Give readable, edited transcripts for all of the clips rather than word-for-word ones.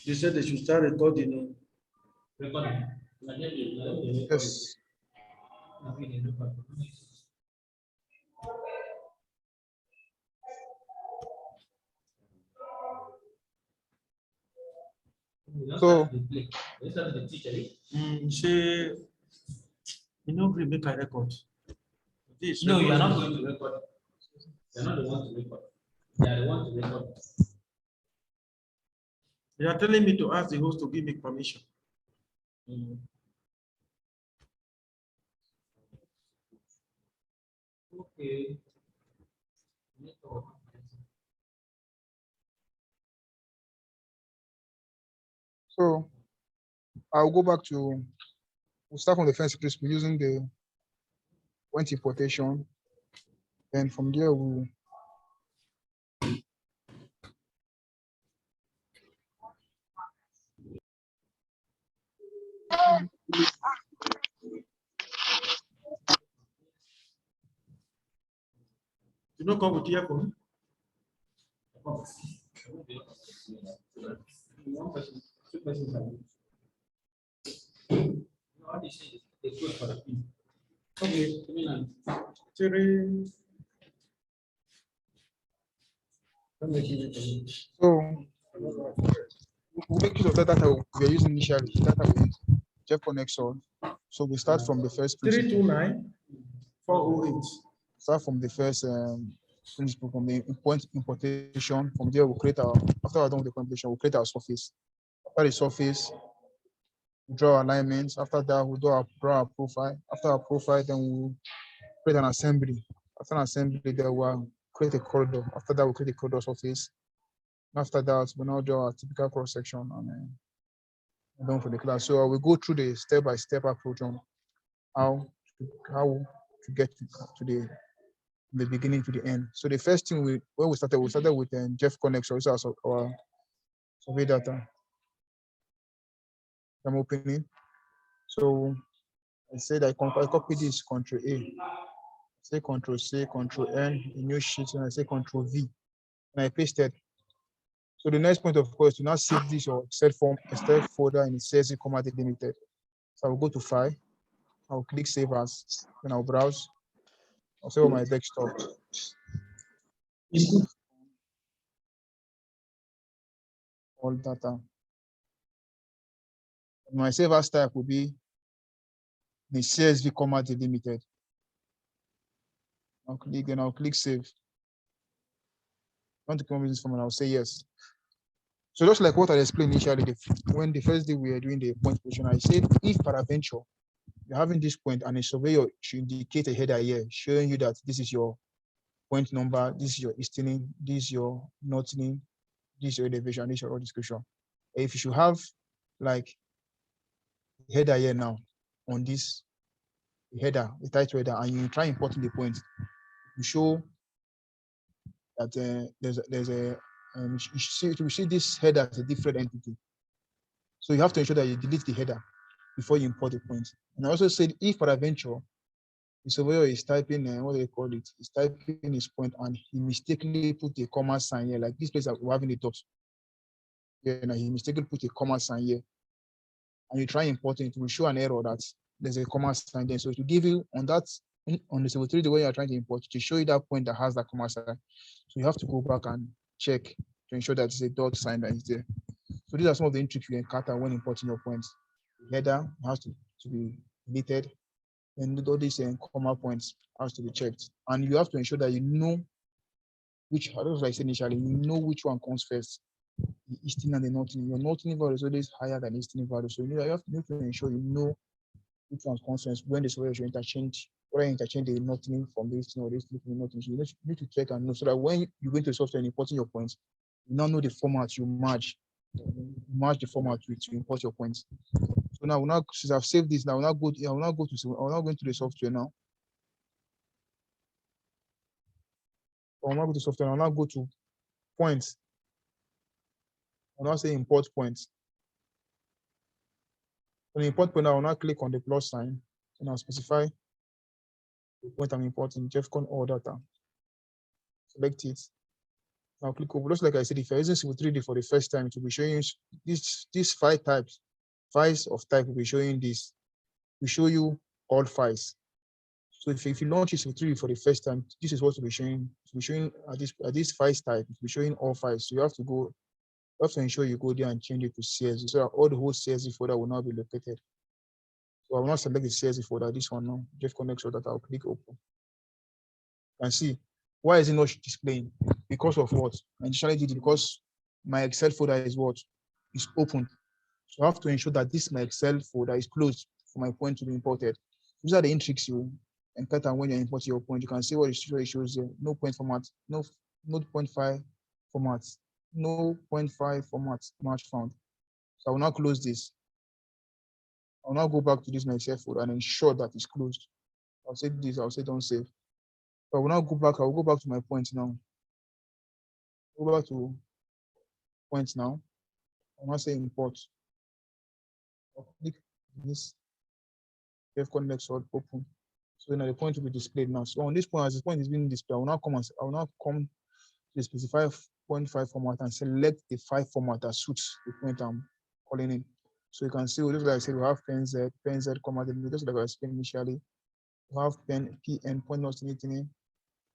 They said they should start recording. Yes. So, Say, you know, we make a record. This No, you are not going to record. You are not the one to record. You are the one to record. You are telling me to ask the host to give me permission. Okay. so I'll go back to, we'll start from the first principle using the point importation. Then from there, we'll You know, come with earphone. One person, two persons are what they say is they go for the pin. Okay, come in. so we'll make use of the data we are using initially, the data we use, Jeff Connection. So we start from the first principle. 329 408. Start from the first principle, from the point importation. From there, we'll create our, after we're done with the computation, we'll create our surface. After the surface, we draw our alignments. After that, we'll draw our profile. After our profile, then we'll create an assembly. After an assembly, then we'll create a corridor. After that, we'll create a corridor surface. After that, we'll now draw a typical cross section and done for the class. So we go through the step-by-step approach on how to get to the beginning to the end. So the first thing we started with Jeff Connection, so our survey data. I'm opening. So I said I copy this Control A, say Control C, Control N, a new sheet, and I say Control V, and I pasted. So the next point, of course, to now save this or set folder in the CSV comma delimited. So I will go to File, I'll click Save As, then I'll browse. I'll save on my desktop. All data. My save as type will be the CSV comma delimited. I'll click Save. Want to come with this format? I'll say yes. So just like what I explained initially, when the first day we were doing the point position, I said if peradventure you're having this point and a surveyor should indicate a header here showing you that this is your point number, this is your easting, this is your northing, this is your elevation, this is your road description. If you should have like header here now on this header, the title header, and you try importing the point, you show that there's a you see this header as a different entity. So you have to ensure that you delete the header before you import the point. And I also said if peradventure the surveyor is typing what do they call it? He's typing his point and he mistakenly put a comma sign here, like this place that we're having a dot. Yeah, and he mistakenly put a comma sign here. And you try importing it, will show an error that there's a comma sign there. So to give you on the 73 the way you're trying to import, to show you that point that has that comma sign. So you have to go back and check to ensure that it's a dot sign that is there. So these are some of the tricks you encounter when importing your points. The header has to be deleted, and all these comma points has to be checked. And you have to ensure that you know which, as I said initially, you know which one comes first. The easting and the northing. Your northing value is always higher than easting value. So you have to ensure you know which one comes first when the surveyor should interchange, or interchange the northing from the easting or the easting from the northing. So you need to check and know so that when you go into the software and importing your points, you now know the format you merge. Merge the format to import your points. So now, since I've saved this, now I will now go into the software now. I'll now go to software. I'll now go to points. I'll now say import points. When you import point, I'll now click on the plus sign and I'll specify the point I'm importing, JeffCon all data. Select it. Now click open. Just like I said, if you're using Civil 3D for the first time, it will be showing you these 5 types. Files of type will be showing this. We show you all files. So if you launch Civil 3D for the first time, this is what will be showing. It will be showing at this files type. It will be showing all files. So you have to ensure you go there and change it to CSV so that all the whole CSV folder will now be located. So I will not select the CSV folder. This one now. Just connect so that I'll click open. And see, why is it not displaying? Because of what? I initially did it because my Excel folder is what? Is open. So I have to ensure that this my Excel folder is closed for my point to be imported. These are the intrigues you encounter when you import your point. You can see what it shows here. No point format, no 0.5 format, no 0.5 format match found. So I will now close this. I'll now go back to this my Excel folder and ensure that it's closed. I'll say this, I'll say don't save. So I will now go back, I'll go back to my point now. Go back to points now. I'll now say import. I'll click this. Connect so open. So now the point will be displayed now. So on this point, as this point is being displayed, I will now come to the specified 0.5 format and select the 5 format that suits the point I'm calling in. So you can see, just like I said, we have pen Z, comma, just like I explained initially. We have pen PN point not anything.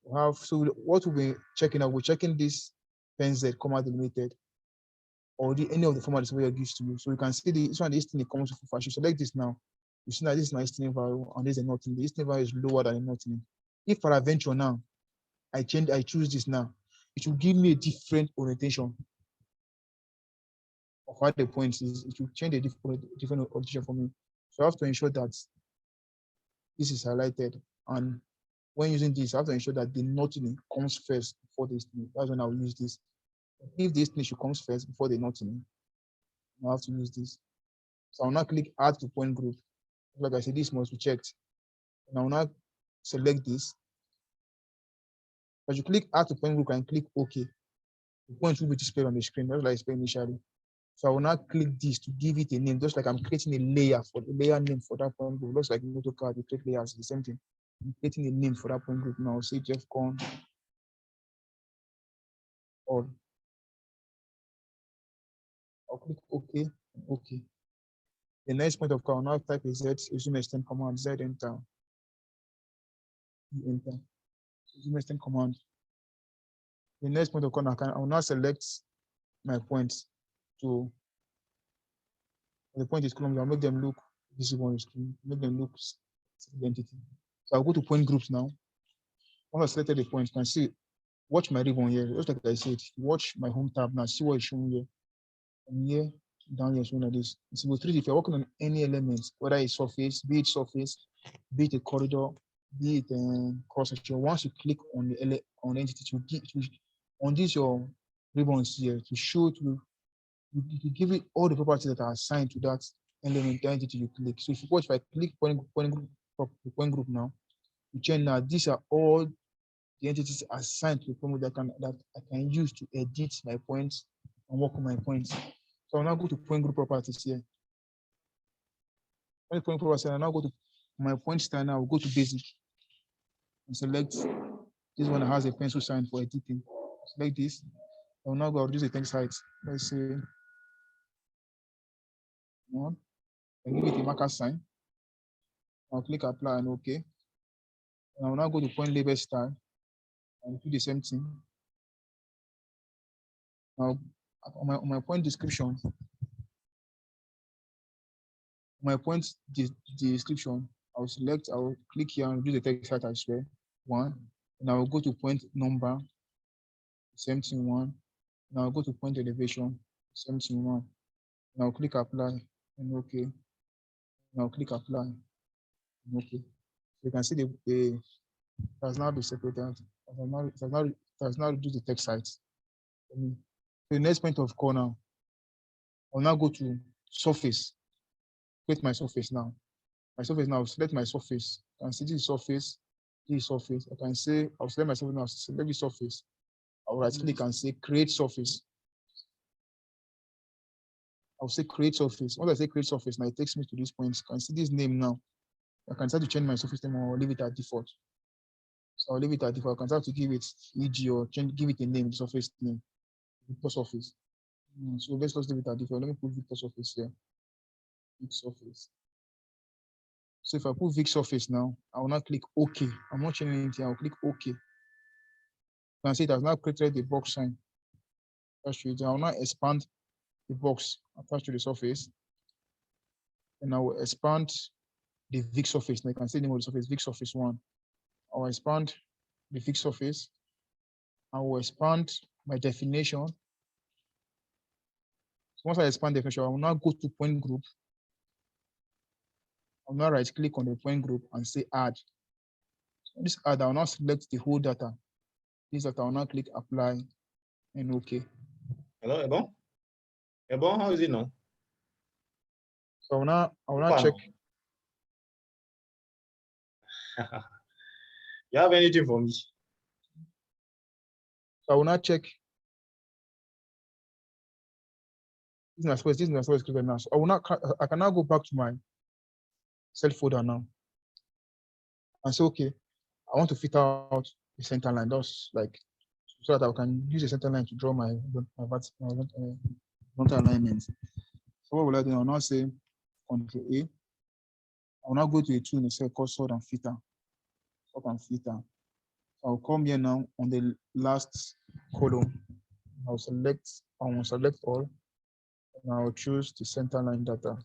We have, so what we'll be checking out, we're checking this pen Z, comma delimited, or any of the formats where it gives to you. So you can see this one, this thing it comes with fashion. Select this now. You see that this is my estimate value and this is nothing. The estimate value is lower than nothing. If peradventure now, I choose this now, it will give me a different orientation of how the points is. It will change a different orientation for me. So I have to ensure that this is highlighted. And when using this, I have to ensure that the nothing comes first before the estimate. That's when I'll use this. If the estimate comes first before the nothing, I have to use this. So I'll now click add to point group. Like I said, this must be checked. And I will now select this. As you click add to point group and click OK, the point will be displayed on the screen, just like I explained initially. So I will now click this to give it a name, just like I'm creating a layer for the layer name for that point group. Looks like in AutoCAD, you create layers, the same thing. I'm creating a name for that point group now. Say JeffCon or I'll click OK. OK. The next point of call, now type is Z, zoom extend command, Z enter. Enter. Zoom extend command. The next point of call, I will now select my points to the point is column. I'll make them look visible on the screen, make them look identity. So I'll go to point groups now. Once I selected the points, you can see, watch my ribbon here. Just like I said, watch my home tab now, see what is showing here. From here down here, showing like this. In Civil 3D, if you're working on any elements, whether it's surface, be it a corridor, be it cross section, once you click on the entity, on this your ribbons here to show to you give it all the properties that are assigned to that element, the entity you click. So if you watch, if I click point group now, you check now, these are all the entities assigned to the point that I can use to edit my points and work on my points. So I'll now go to point group properties here. When point properties, I'll now go to my point style now, I'll go to basic and select this one that has a pencil sign for editing. Select this. I'll now go reduce the text height. Let's say one. I give it a marker sign. I'll click apply and OK. And I'll now go to point label style and do the same thing. Now, on my point description, description, I'll click here and do the text height as well. 1. And I will go to point number, same thing 1. And I'll go to point elevation, same thing 1. And I'll click apply and OK. And I'll click apply and OK. So you can see the has now been separated. Has now reduced the text height. So the next point of call now, I'll now go to surface. Create my surface now. My surface now, select my surface. I can see this surface, this surface. I can say, I'll select my surface now, select the surface. I'll right click and say create surface. I'll say create surface. Once I say create surface, now it takes me to this point. You can see this name now. I can start to change my surface name or leave it at default. So I'll leave it at default. I can have to give it EG or give it a name, the surface name, Victor surface. So let's just leave it at default. Let me put Victor surface here. Vic surface. So if I put Vic surface now, I will now click OK. I'm not changing anything. I'll click OK. You can see it has now created the box sign. I will now expand the box attached to the surface. And I will expand the Vic surface. Now you can see the name of the surface, Vic surface 1. I will expand the Vic surface. I will expand my definition. So once I expand the definition, I will now go to point group. I'll now right click on the point group and say add. So this add, I will now select the whole data. This data, I will now click apply and OK. Hello, Ebon? Ebon, how is it now? So I will now check. You have anything for me? So I will now check. This is my first click now. So I can now go back to my self folder now and say, okay, I want to fit out the center line. That's like so that I can use the center line to draw my frontal alignment. So what will I do? I'll now say Control A. I'll now go to a tool and say called sort and filter. Sort and filter. So I'll come here now on the last column. I'll select all, and I'll choose the center line data.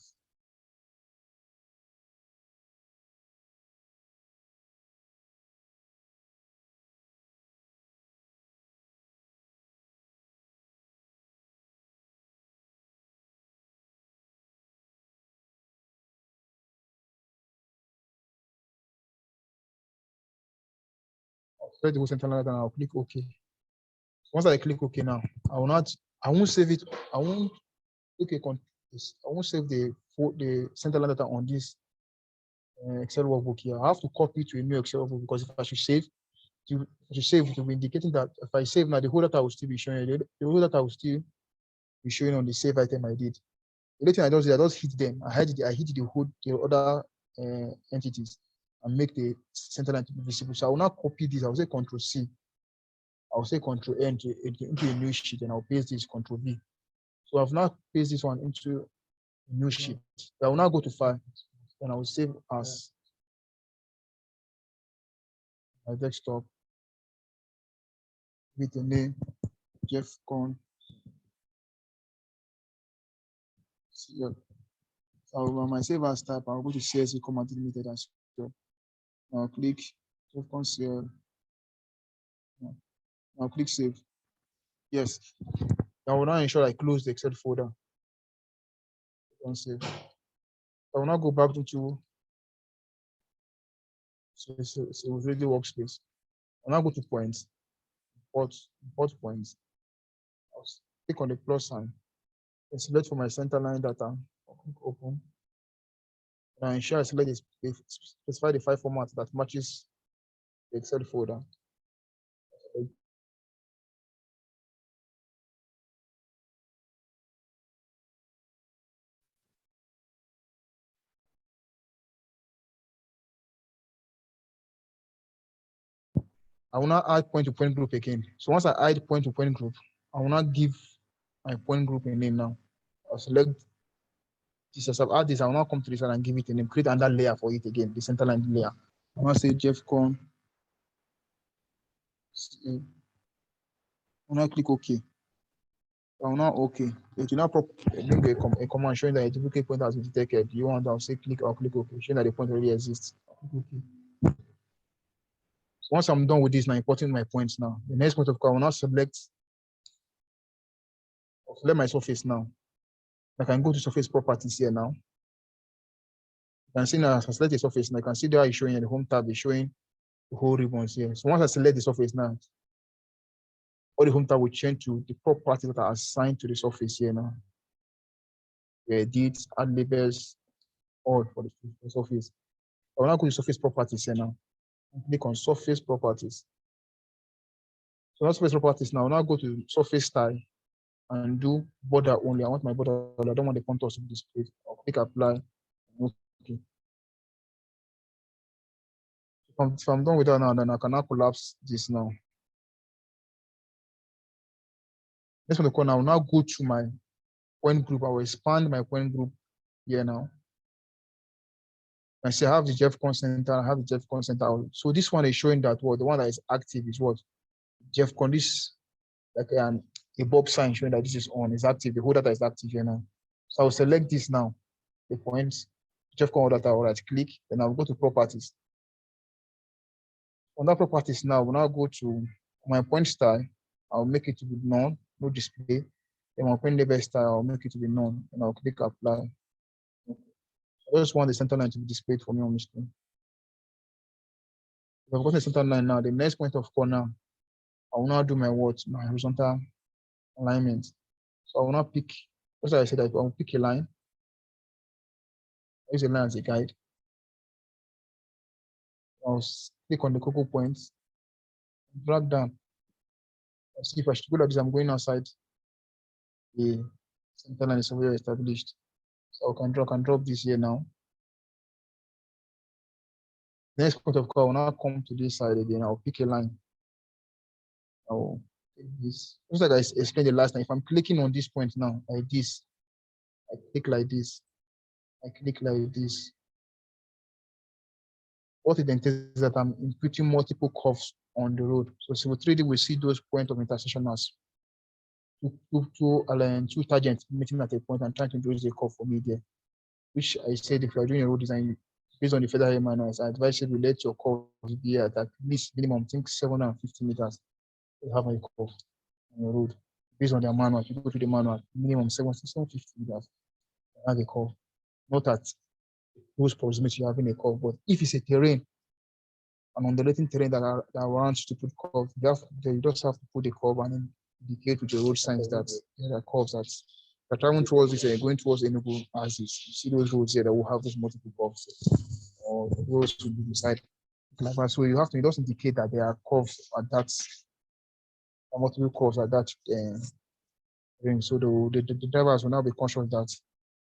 Select the whole center line and I'll click OK. Once I click OK now, I won't save it. I won't save the center line data on this Excel workbook here. I have to copy to a new Excel workbook because if I should save, it will be indicating that if I save now, the whole data will still be showing. The whole data will still be showing on the save item I did. The only thing I just hit them. I hit the other entities and make the center line to be visible. So I will now copy this. I will say Control C. I will say Control N into a new sheet, and I'll paste this Control V. So I've now pasted this one into a new sheet. I will now go to File, and I will save as my desktop with the name JeffCon. So my save as type, I'll go to CSV command limited as well. I'll click JeffCon CL. I'll click save. Yes. I will now ensure I close the Excel folder. Don't save. I will now go back to really workspace. I'll now go to points, import points. I'll click on the plus sign and select for my center line data. I'll click open. And I ensure I select specify the file format that matches the Excel folder. I will now add point to point group again. So once I add point to point group, I will not give my point group a name now. I'll select this as I've added this. I will now come to this and give it a name, create another layer for it again, the center line layer. I want to say JeffCon. I will now click OK. I will now OK. It will now bring a command showing that a duplicate point has been detected. You want to say click or click OK, showing that the point already exists. Okay. Once I'm done with this, now importing my points now. The next point of call, I will now select my surface now. I can go to surface properties here now. You can see now as I select the surface, now I can see there is showing in the home tab is showing the whole ribbons here. So once I select the surface now, all the home tab will change to the properties that are assigned to the surface here now. The edits, add labels, all for the surface. I will now go to surface properties here now. Click on surface properties. So now surface properties now. I'll now go to surface style and do border only. I want my border. I don't want the contours to be displayed. I'll click apply. Okay. If I'm done with that now, then I can now collapse this now. Next one to call now, I will now go to my point group. I will expand my point group here now. I say I have the Jeff Center, I have the Jeff Center. So this one is showing that what the one that is active is what Jeff Con. This like a bulb sign showing that this is on, is active. The whole data is active here now. So I'll select this now, the points, Jeff Con data, all right, click, then I'll go to properties. On that properties now, we'll now go to my point style. I'll make it to be none, no display. Then my point level style, I'll make it to be none, and I'll click apply. I just want the center line to be displayed for me on the screen. If I've got the center line now, the next point of call now, I will now do my what? My horizontal alignment. So I will now pick, as I said, I will pick a line. I use a line as a guide. I'll click on the cocoa points, drag down. I'll see if I should go like this, I'm going outside the center line is already established. So I can drop this here now. Next point of call, I will now come to this side again. I'll pick a line. I'll take this. Just like I explained the last time, if I'm clicking on this point now, like this, I click like this, I click like this. What it entails is that I'm inputting multiple curves on the road. So Civil 3D will see those points of intersection as two tangents meeting at a point and trying to introduce a curve for me there. Which I said, if you're doing a road design based on the federal manuals, I advise you to let your curve be at least minimum, I think 750 meters. You have a curve on your road based on their manual. You go to the manual, minimum 750 meters. Have a curve. Not at those proximity you're having a curve, but if it's a terrain, an undulating terrain that warrants to put curve, you just have to put a curve and then indicate with the road signs that there are curves that are traveling towards this and going towards Enugu as is. You see those roads here that will have those multiple curves, or the roads to be beside like that. So you have to just indicate that there are curves at that, multiple curves at that ring. So the drivers will now be conscious that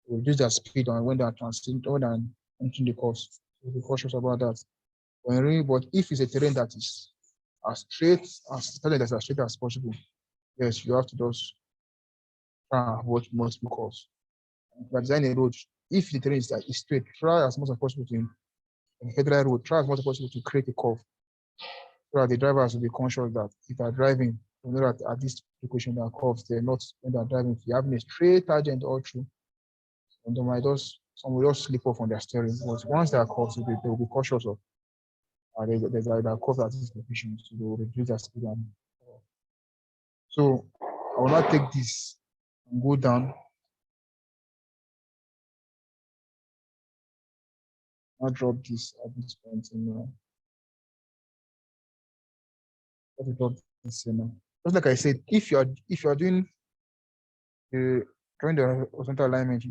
they reduce their speed on when they are transiting, when they are entering the course. So be cautious about that. But if it's a terrain that is as straight as possible, yes, you have to just try and avoid multiple curves. But design a road, if the terrain is straight, try as much as possible to in federal road, try as much as possible to create a curve. So that the drivers will be conscious that if they're driving, you know that at this location there are curves, they're not when they're driving. If you're having a straight tangent all through, and they might some will just slip off on their steering. But once they are curves, they will be cautious of there's a curve at this location, so they will reduce their speed. So I will not take this and go down. I'll drop this at this point in drop this in now. Just like I said, if you are doing drawing the horizontal alignment,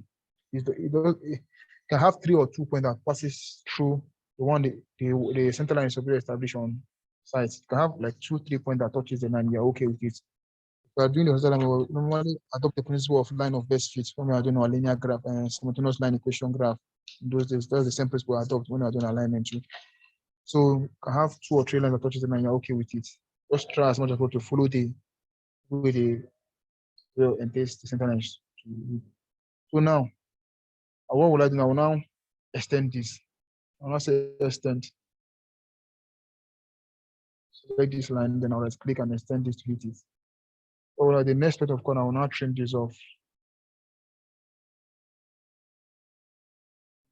it can have 3 or 2 points that passes through the one the center line is already established on sites. You can have like 2-3 points that touches the line. You're okay with it. If you are doing the horizontal alignment, we normally adopt the principle of line of best fit when we are doing a linear graph and simultaneous line equation graph. In those days, that's the same principle we adopt when we are doing alignment too. So you can have 2 or 3 lines that touches the line. You're okay with it. Just try as much as possible to follow the and paste the center line. So now, what will I do? I will now extend this. I will now say extend. Select this line, then I'll just click and extend this to hit it. So the next part of code, I will now trim this off.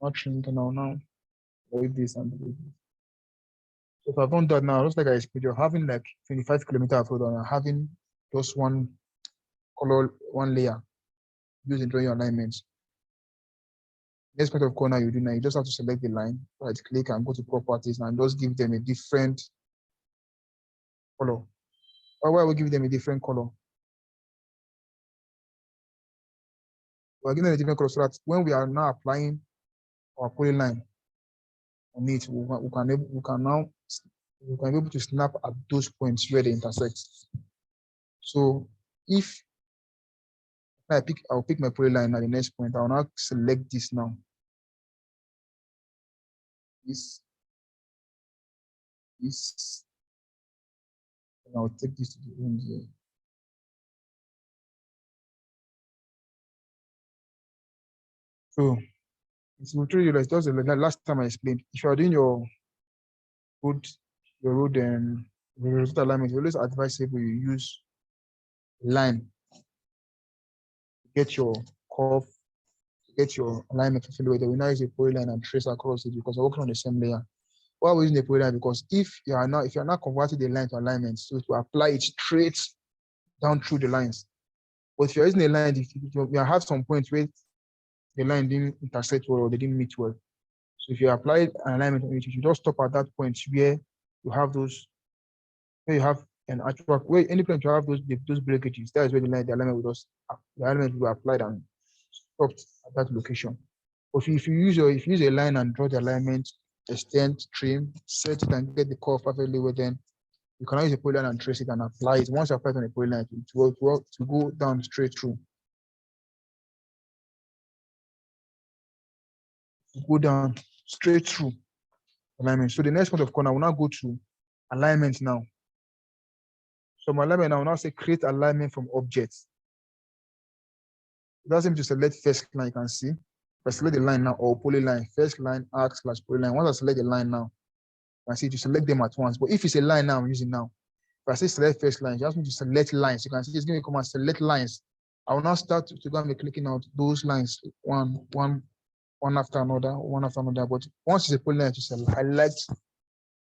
Not trim it, and I will now delete this and delete this. So if I've done that now, looks like I explained, you're having like 25 kilometers of road and having just one color, one layer using drawing alignments. Next part of corner you do now, you just have to select the line, right click and go to properties and just give them a different color. Why will we give them a different color? We're giving them a different color so that when we are now applying our polyline on it, we can be able to snap at those points where they intersect. So if I'll pick my polyline at the next point, I'll now select this now. This this. And I'll take this to the end here. So it's literally like just the last time I explained. If you are doing your road horizontal alignment, you always advisable you use line to get your curve, to get your alignment fully. We now use a polyline and trace across it because we're working on the same layer. Why are we using a polyline? Because if you're not converting the line to alignment, so to apply it straight down through the lines. But if you're using a line, you have some points where the line didn't intersect well or they didn't meet well. So if you apply an alignment on it, you should just stop at that point where you have those, where you have an actual, where any point you have those breakages, that is where the alignment will be applied and stopped at that location. But if you use a line and draw the alignment, extend, trim, set it and get the curve perfectly well, then you can use a polyline and trace it and apply it. Once you apply it on a polyline, to go down straight through. Go down straight through alignment. So the next point of corner will now go to alignment now. So my alignment now will now say create alignment from objects. It doesn't mean to select first line, you can see. If I select the line now or polyline, first line, arc/polyline. Once I select the line now, you can see to select them at once. But if it's a line now, I'm using now. If I say select first line, you ask me to select lines. You can see it's giving me a command select lines. I will now start to go and be clicking out those lines one after another, one after another. But once it's a polyline, to highlight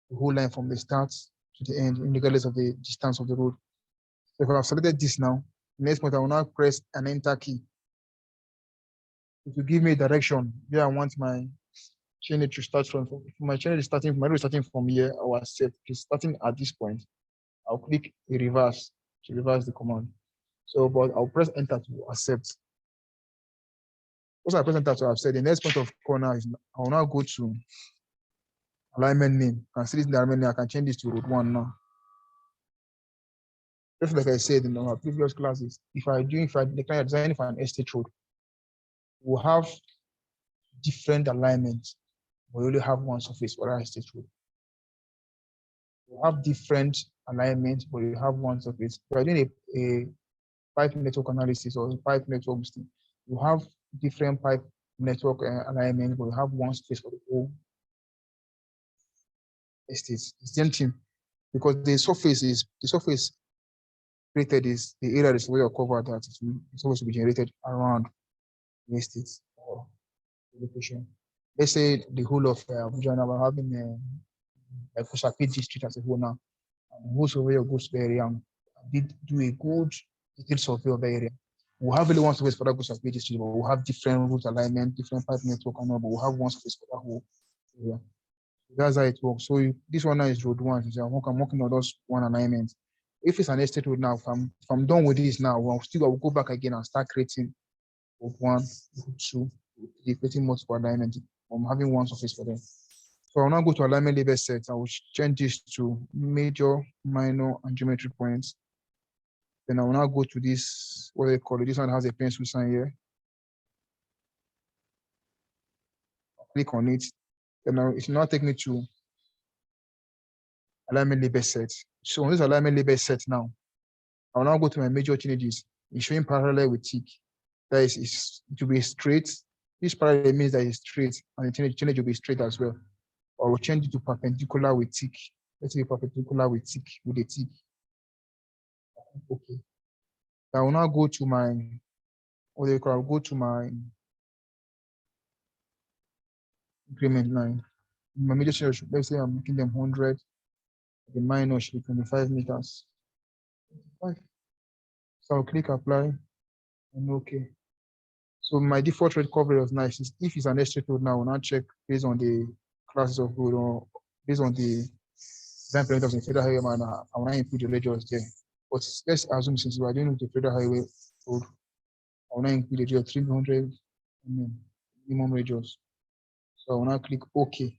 the whole line from the start to the end, regardless of the distance of the road. So if I've selected this now, next point I will now press an enter key. It will give me a direction where I want my channel to start from. If my channel is starting, my road is starting from here, I will accept. It's starting at this point. I'll click a reverse to reverse the command. So, but I'll press enter to accept. Once I press enter to accept, the next point of corner is I will now go to alignment name. You can see this in the alignment name. I can change this to road 1 now. Just like I said in our previous classes, if I design for an estate road, we'll have different alignments. We only have one surface for our estate road. We'll have different alignments, but you have one surface. If you're doing a pipe network analysis or a pipe network boosting, you have different pipe network alignment, but you have one surface for the whole estate. It's the same thing because the surface created is the area is where cover that it's supposed to be generated around the estate or the location. Let's say the whole of Abuja now we're having like Kushapi district as a whole now. And who surveyor goes to the area and did do a good detailed survey of the area. We'll have only one surface for that Kushapi district, but we'll have different route alignment, different pipe network, and all, but we'll have one surface for that whole area. That's how it works. So this one now is road 1. So I'm working on those one alignment. If it's an estate road now, if I'm done with this now, I'll go back again and start creating road 1, road 2, creating multiple alignment. I'm having one surface for them. So I'll now go to alignment label set. I will change this to major, minor, and geometry points. Then I will now go to this, what they call it. This one has a pencil sign here. I'll click on it. Then it will now take me to alignment label set. So on this alignment label set now, I'll now go to my major changes. It's showing parallel with tick. That is to be straight. This parallel means that it's straight, and the change will be straight as well. Or we'll change it to perpendicular with tick. Let's say perpendicular with tick, with a tick. Okay. I will now go to my, what do you call, I'll go to my increment line. My major change, let's say I'm making them 100. The minor should be 25 meters. 25. So I'll click apply and okay. So my default rate coverage was nice. If it's an estate road now, I'll now check based on the classes of road or based on the design parameters in federal highway man, I will not include the radius there. But let's assume since we are doing with the federal highway road, I will not include the radius 300 minimum radius. So I will now click OK. It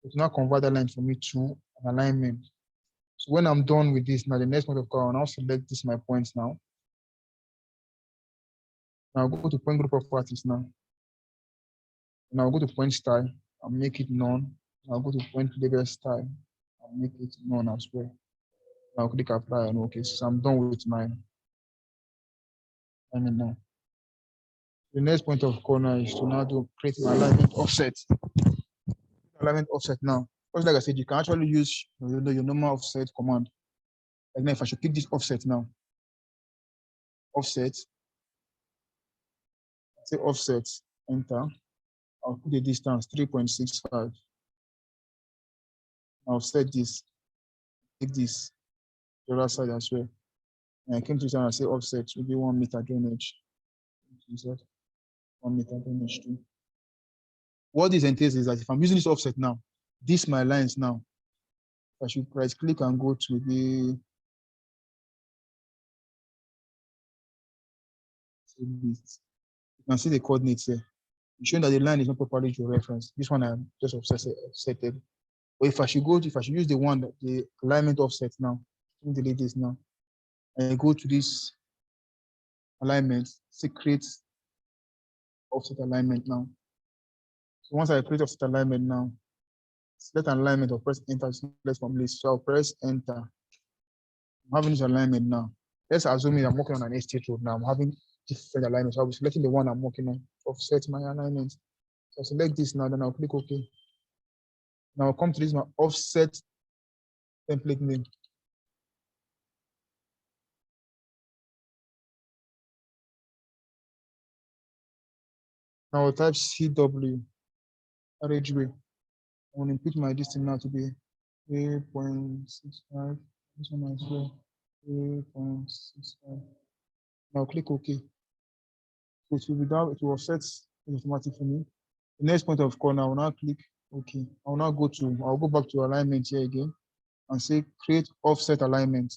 will now convert that line for me to an alignment. So when I'm done with this, now the next point of call, I'll now select this my points now. Now I'll go to point group properties now. And I'll go to point style and make it none. I'll go to point label style and make it none as well. I'll click apply and okay. So I'm done with my alignment now. The next point of corner is to now create my alignment offset. Alignment offset now. Because like I said, you can actually use your normal offset command. Like now, if I should click this offset now, offset, say offset, enter. I'll put the distance 3.65. I'll set this, take this, the other side as well. And I came to this and I say offset will be 1 meter drainage. 1 meter drainage too. What this entails is that if I'm using this offset now, this my lines now. I should right click and go to the you can see the coordinates here. It's showing that the line is not properly georeferenced. This one I just offsetted. But if I should use the one the alignment offset now, let me delete this now. And go to this alignment, say create offset alignment now. So once I create offset alignment now, select an alignment or press enter to select from list. So I'll press enter. I'm having this alignment now. Let's assume I'm working on an estate road now. I'm having different alignments. So I'll be selecting the one I'm working on, offset my alignment. So I'll select this now, then I'll click OK. Now I'll come to this my offset template name. Now I'll type CW RHB. I want to input my distance now to be 8.65. This one as well, 8.65. Now click OK. So it will be down, it will offset automatically for me. The next point of corner, I will now click OK. I'll go back to alignment here again and say create offset alignment.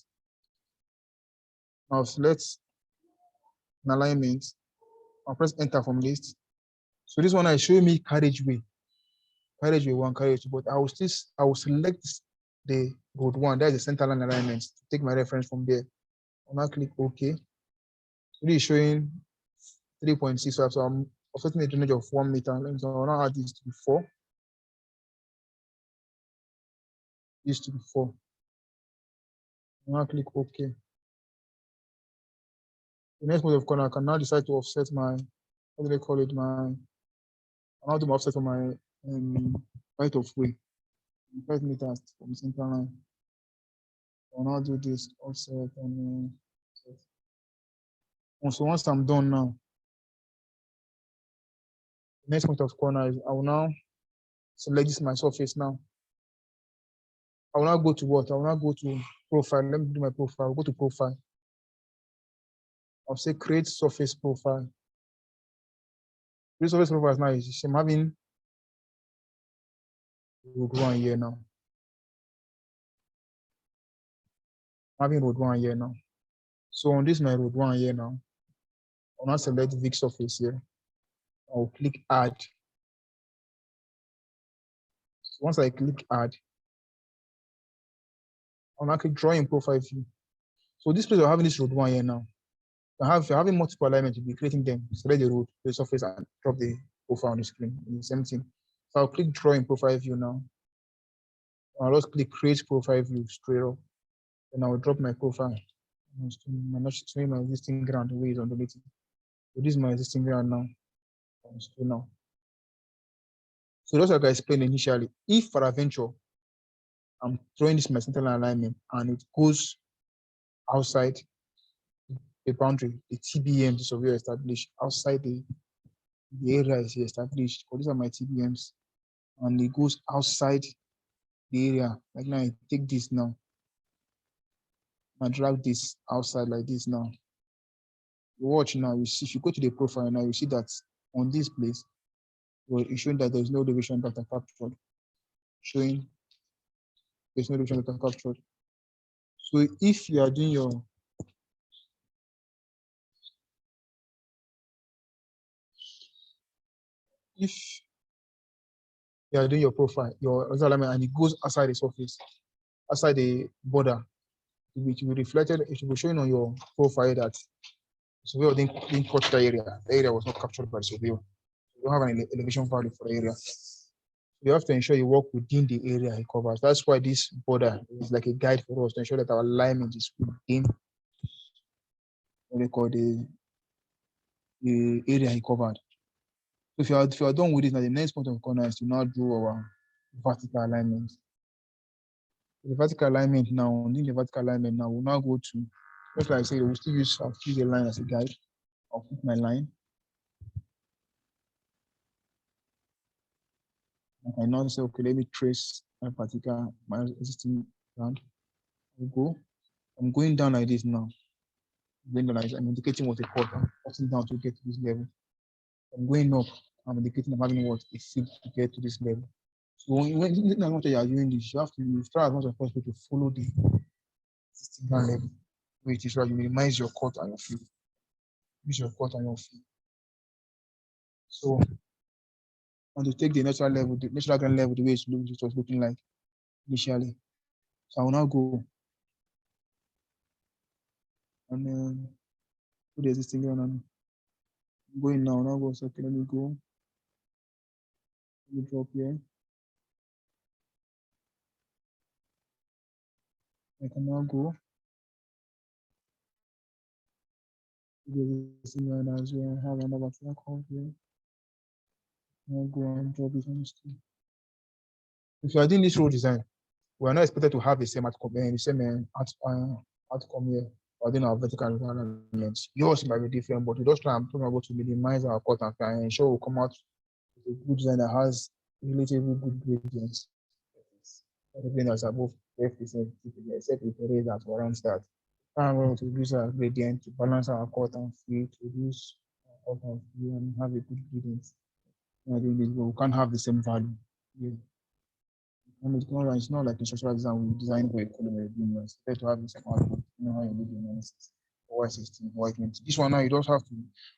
I'll select an alignment. I'll press enter from list. So this one is showing me carriageway 1, carriageway 2, but I will select the road 1, that's the center line alignment, to take my reference from there. I'll now click OK. So this is showing 3.65, so I'm offsetting a drainage of 1 meter. So I'll now add this to be 4. This to be 4. I'll now click OK. The next point of corner, I can now decide to offset my, what do they call it? I'll now do my offset on my right of way, 5 meters from center line. I'll now do this offset and so once I'm done now, the next point of corner is I will now select this my surface now. I will now go to what? I will now go to profile. Let me do my profile. I'll go to profile. I'll say create surface profile. This surface profile now is I'm having road 1 here now. I'm having road 1 here now. So on this my road 1 here now, I'll now select Vic surface here. I'll click add. So once I click add, I'll now click draw in profile view. So this place we're having this road 1 here now. If you're having multiple alignments, you'll be creating them. Select the road, the surface, and drop the profile on the screen. The same thing. So I'll click draw in profile view now. I'll just click create profile view straight up. And I will drop my profile. I'm not showing my existing ground the way it's on the meeting. So this is my existing ground now. So just like I explained initially, if for adventure, I'm throwing this my center line alignment and it goes outside the boundary, the TBM, the surveyor established outside the area is established. Because these are my TBMs, and it goes outside the area. Like now, I take this now. I drag this outside like this now. Watch now. You see, if you go to the profile now, you see that on this place, well, it's showing that there's no elevation data captured. Showing there's no elevation data captured. So if you are doing your profile, your alignment, and it goes outside the surface, outside the border, it will be reflected. It will be showing on your profile that the surveyor didn't touch the area. The area was not captured by the surveyor. You don't have an elevation value for the area. You have to ensure you work within the area it covers. That's why this border is like a guide for us to ensure that our alignment is within what they call the area he covered. So if you are done with it, now the next point of corner is to now do our vertical alignment. The vertical alignment now, in the vertical alignment now, we'll now go to, just like I said, we'll still use, I'll choose a line as a guide. I'll put my line. I can now say, okay, let me trace my existing ground. I'll go. I'm going down like this now. I'm indicating what a cut. I'm cutting down to get to this level. I'm going up. I'm indicating I'm having what a seed to get to this level. So when you are doing this, you have to try as much as possible to follow the existing ground level, which is why you minimize your cut and your field. Use your cut and your field. So and to take the natural level, the natural ground level, the way it was looking like initially. So I will now go and put the existing ground and I'm going now. Now go, so okay, let me go. Let me drop here. I can now go. The existing ground as well. I have another track out here. Now go and drop it on the screen. If you are doing this road design, we are not expected to have the same outcome here. Or then our vertical alignments. Yours might be different, but we just try and about to minimize our cut and ensure we come out with a good design that has relatively good gradients. Everything that's above 12%, except if it is at around that. And we want to use our gradient to balance our cut and fill, to reduce our cut and fill and have a good gradient. We can't have the same value. Yeah. And it's not like structural design, we design for economy. It's better to have this output, how you do the analysis. Y16, Y20. This one now, you don't have to,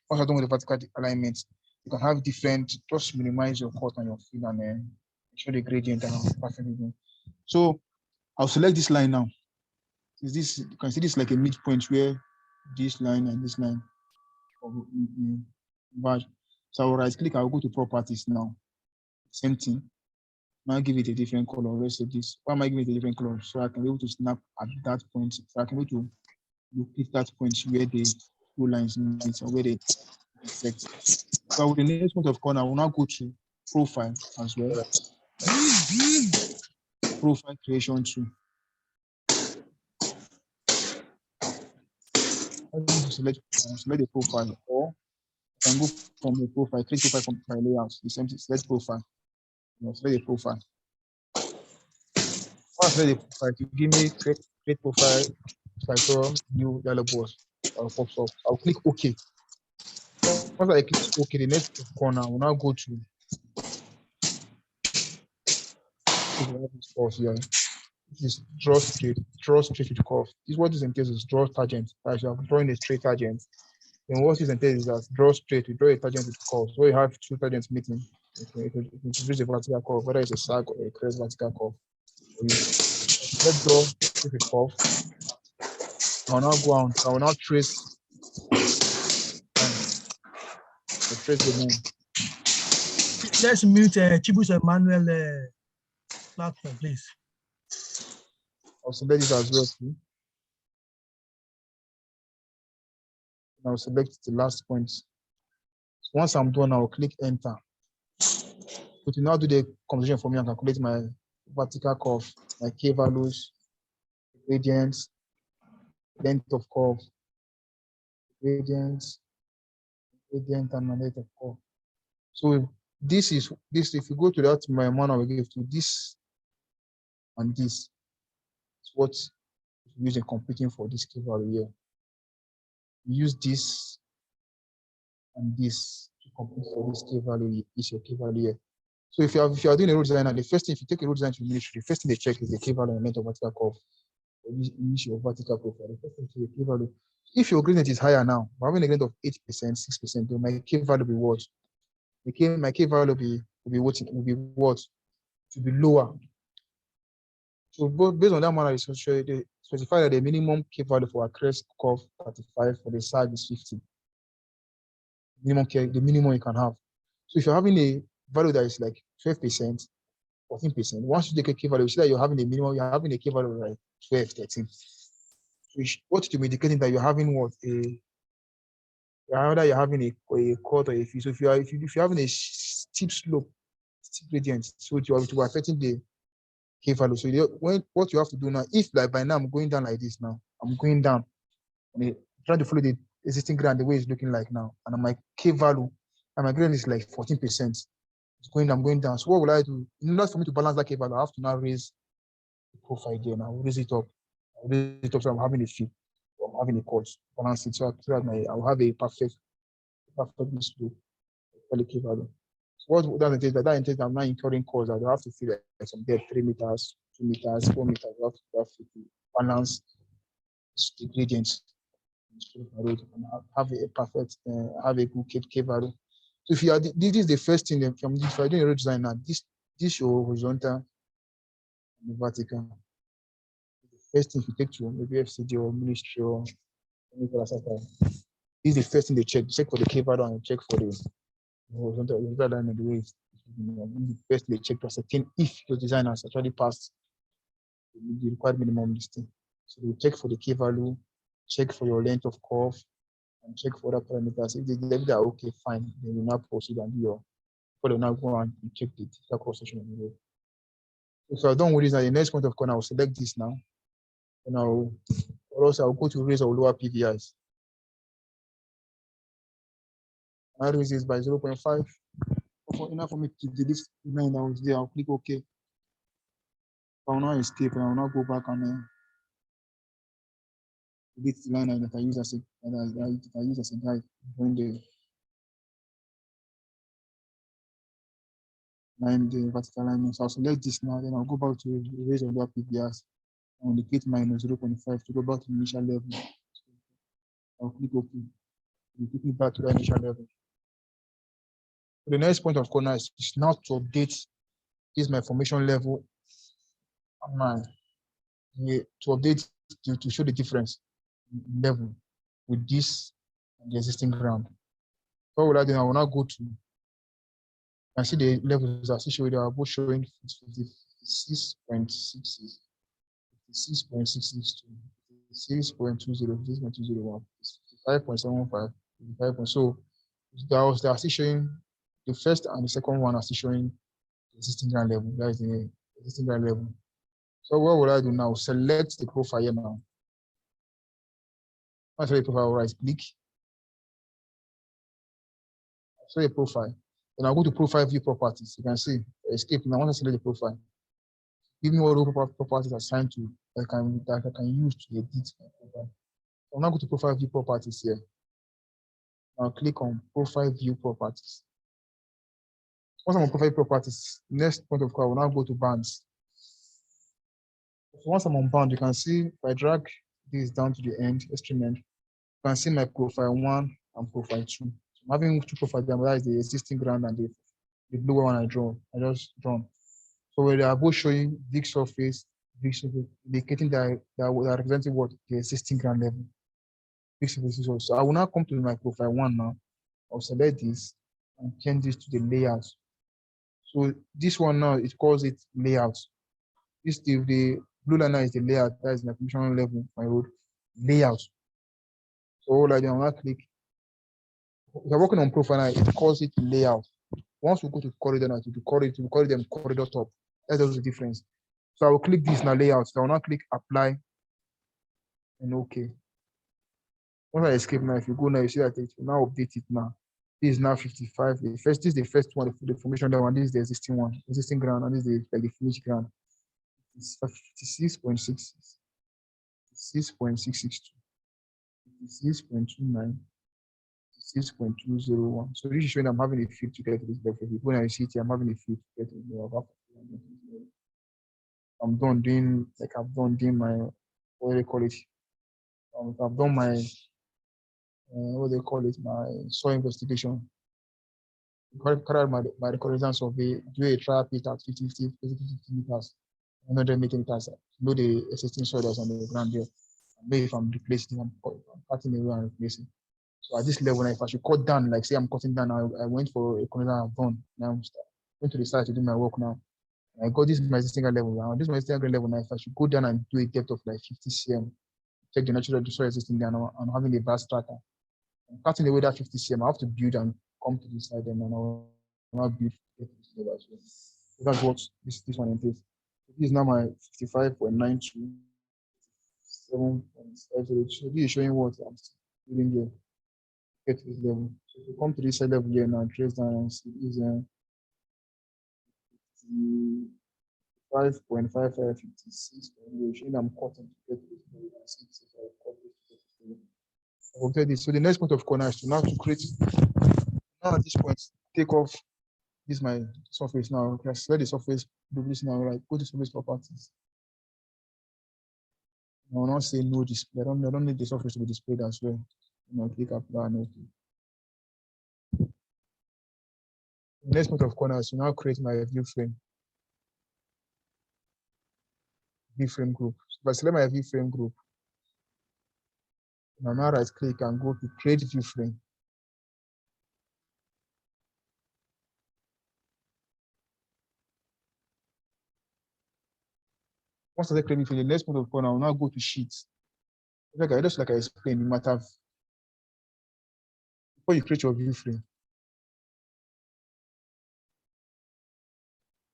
once you're done with the vertical alignment, you can have different, just minimize your cut and your fill and then show the gradient and perfectly done. So I'll select this line now. Is this, you can see this like a midpoint where this line and this line converge. So I'll right click, I'll go to properties now. Same thing. Now give it a different color. Let's say this. Why am I giving it a different color? So I can be able to snap at that point. So I can be able to locate that point where the two lines meet or where they intersect. So with the next point of corner, I will now go to profile as well. Profile creation too. I'm going to select the profile, or I can go from the profile, click profile from my layout. The same thing, select profile. Select the profile. Once I select the profile, to give me create profile, title, new dialog box pops up. I'll click OK. Once I click OK, the next corner will now go to this course here. This is draw straight with curve. This is what this entails is draw tangent. As you are drawing a straight tangent. Then what this entails is that draw straight, we draw a tangent with curve. So you have two tangents meeting. It introduce a vertical curve, whether it's a sag or a curved vertical curve. Let's draw with curve. I will now go on. I will now trace the line. Let's mute Chibu's Emmanuel platform, please. I'll select it as well too. I'll select the last point. Once I'm done, I'll click enter. But to now do the computation for me and calculate my vertical curve, my K values, gradients, length of curve, gradients, gradient and length of curve. So this if you go to that my manual, we give to this and this. It's what we're using computing for this K value here. We use this and this to compute for this K value. Is your K value here. So if you are doing a road design, the first thing, if you take a road design to ministry, the first thing they check is the K value and length of vertical curve. Initial vertical profile. The first thing is the K value. If your gradient is higher now, we're having a gradient of 8%, 6%, then my K value will be what? My K value will be what? To be lower. So based on that manner, they specify that the minimum K value for a crest curve 35, for the side is 50. The minimum you can have. So if you're having a value that is like 12%, 14%. Once you take a K value, you see that you're having a minimum, you're having a K value of like 12, 13. What to be indicating that you're having what you're having a cut or a fee. So if you're having a steep slope, steep gradient, so you are affecting the K value. So what you have to do now, if like by now I'm going down like this now, I'm going down and trying to follow the existing graph the way it's looking like now, and my K value and my gradient is like 14%. It's going down. So what will I do? In order for me to balance that K value, I have to now raise the profile there now, raise it up. So I'm having a fee. I'm having a course, balance it so that I'll have a perfect slope, K value. So what that entails that I'm now incurring costs that I have to fill like some depth, 3 meters, 2 meters, 4 meters. I have to balance the gradients and have a perfect, have a good K value. So if you are, this is the first thing if you're doing a road design now, this your horizontal and the vertical. The first thing you take to maybe FCD or ministry or this is the first thing they check. Check for the K value and check for the horizontal line of the way. This is the first they check to ascertain if your design has actually passed the required minimum listing. So they check for the K value, check for your length of curve, and check for other parameters. If they are okay, fine, then you now proceed and do your. But now go and check the cross section of the road. If you're done with this, at the next point of corner, I'll select this now. And or else I'll go to raise or lower PVIs. I raise this by 0.5. Enough for me to delete the line that was there. I'll click OK. I'll now escape and I'll now go back and delete the line that I use as a guide when the line, the vertical line. So I'll select this now, then I'll go back to raise or lower PVIs. I'll indicate minus 0.5 to go back to the initial level. I'll click OK. It'll take me back to the initial level. The next point of corner is now to update this my formation level and to update to show the difference in level with this and the existing ground. What will I do? I will now go to and see the levels as showed. They are both showing 56.66, 56.662, 6.20, 6.201, 5.75, 55. So they are still showing the first and the second one are still showing the existing ground level. That is the existing ground level. So what will I do now? Select the profile here now. Once the profile, right click. Show a profile. Then I'll go to profile view properties. You can see escape. Now I want to select the profile. Give me all the properties assigned to that I can use to edit my profile. So I'll now go to profile view properties here. I'll click on profile view properties. Once I'm on profile properties, next point of call, I will now go to bands. So once I'm on band, you can see if I drag this down to the end, extreme end, you can see my profile 1 and profile 2. So I'm having 2 profiles, that is the existing ground and the blue one I just drawn. So they are both showing big surface, indicating that they are representing what the existing ground level. Big surface. So I will now come to my profile 1 now. I'll select this and change this to the layout. So this one now, it calls it layout. This the blue line is the layout. That is my permission level, my road layout. So all I do, I'm going to click. If you're working on profile now, it calls it layout. Once we go to corridor now, to call them corridor top. That's the difference. So I will click this now layout. So I will now click apply and OK. Once I escape now, if you go now, you see that it will now update it now. This is now 55. This is the first one, the formation that one. This is the existing one, existing ground, and this is like the finished ground. It's 56.66, 6.662, 6.29, 6.201. So this is showing I'm having a field to get to this level. When I see it, I'm having a field to get to the level. I'm done doing my, what do they call it? I've done my my soil investigation. Carry out my reconnaissance survey, do a trial pit at 50 meters, 100 meters, know the existing soil that's on the ground there. Maybe if I'm replacing, I'm cutting away and replacing. So at this level, if I should cut down, like say I'm cutting down, I went for a reconnaissance, I've done. Now I'm going to the site to do my work now. I got this my single level now. This my single level now. If I should go down and do a depth of like 50 cm, check the natural soil existing there, and I'm having a vast strata. I'm cutting away that 50 cm. I have to build and come to this side, and I'll build to get to this level as well. So that's what this one entails. So this is now my 55.92, 7.50. So this is showing what I'm still building here. Get to this level. So if you come to this side level here now, trace down and see is 5.5556. Showing I'm cutting to get to this level. Okay, this. So the next point of corner is to now to create. Now at this point, take off this my surface now. Okay, select the surface, do this now, right? Go to surface properties. I will not say no display. I don't need the surface to be displayed as well. Click apply and okay. The next point of corner is to now create my view frame. View frame group. So if I select my view frame group, now right click and go to create view frame. Once I create the next point of corner, I will now go to sheets. Just like I explained, you might have, before you create your view frame,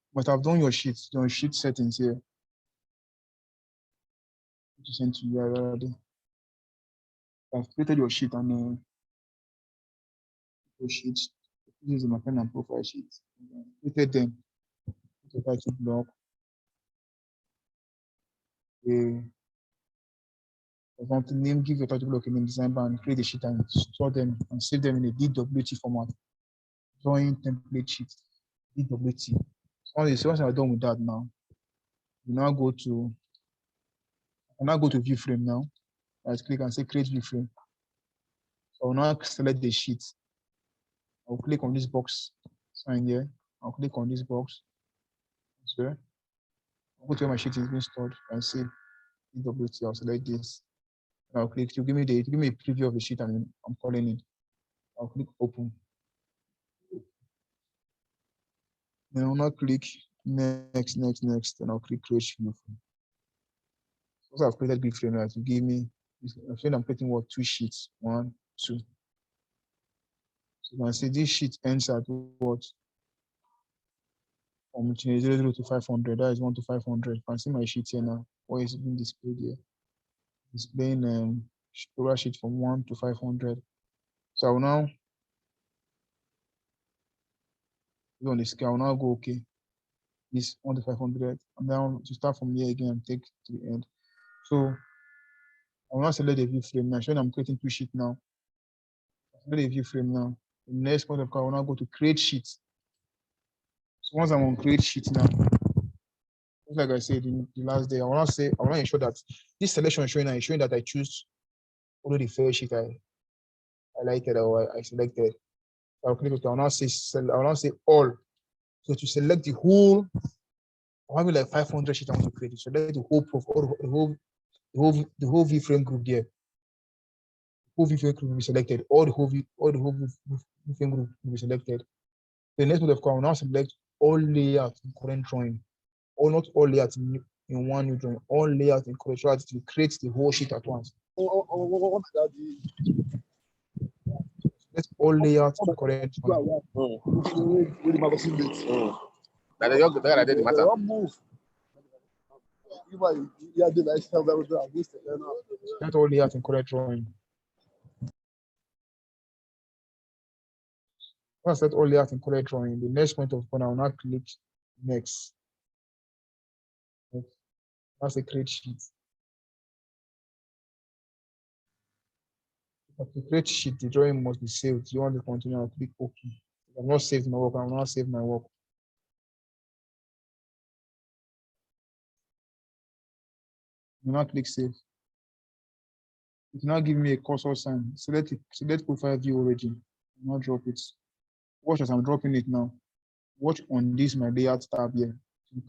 you might have done your sheet settings here. To send to you already. I've created your sheet and your sheets. This is my pen and profile sheet. Created them. Put a title block. Name, give your title block a name, design bar, and create a sheet and store them and save them in a DWT format. Drawing template sheet, DWT. Once I'm done with that now, you now go to view frame now. Right click and say create view frame. So I'll now select the sheet. I'll click on this box sign here. I'll click on this box. So I'll go to where my sheet is being stored and say DWT. I'll select this. I'll click to give me a preview of the sheet I'm calling it. I'll click open. Then I'll now click next, and I'll click create view frame. Also, I've created view frame now to give me. I'm creating what 2 sheets, 1, 2. So you can see this sheet ends at what from 0 to 500. That is 1 to 500. You can see my sheet here now. What is being displayed here? Displaying total sheet from 1 to 500. So I will now go on the scale. I will now go okay. This 1 to 500, and now to start from here again and take to the end. So I will now select the view frame now. Showing I'm creating 2 sheets now. Select the view frame now. The next point of call, I will now go to create sheets. So once I'm on create sheet now, like I said in the last day, I want to ensure that this selection is showing that I choose only the first sheet I highlighted or I selected. So I'll click OK. I'll now say all. So to select the whole, I'll have like 500 sheets I want to create. So select the whole the whole view frame group there. The whole view frame group will be selected. All the whole view frame group will be selected. The next one of course, I will now select all layouts in current drawing. Or not all layouts in one new drawing, all layouts in correct so to create the whole sheet at once. Let's all layouts in correct drawing. That's all layouts in correct drawing. Once that's all layouts in correct drawing, the next point of corner, I will now click next. That's a create sheet. But to create sheet, the drawing must be saved. You want to continue, I'll click OK. If I'm not saved my work, I will not save my work. You now click save. It will now give me a cursor sign. Select profile view origin. Now drop it. Watch as I'm dropping it now. Watch on this my layout tab here.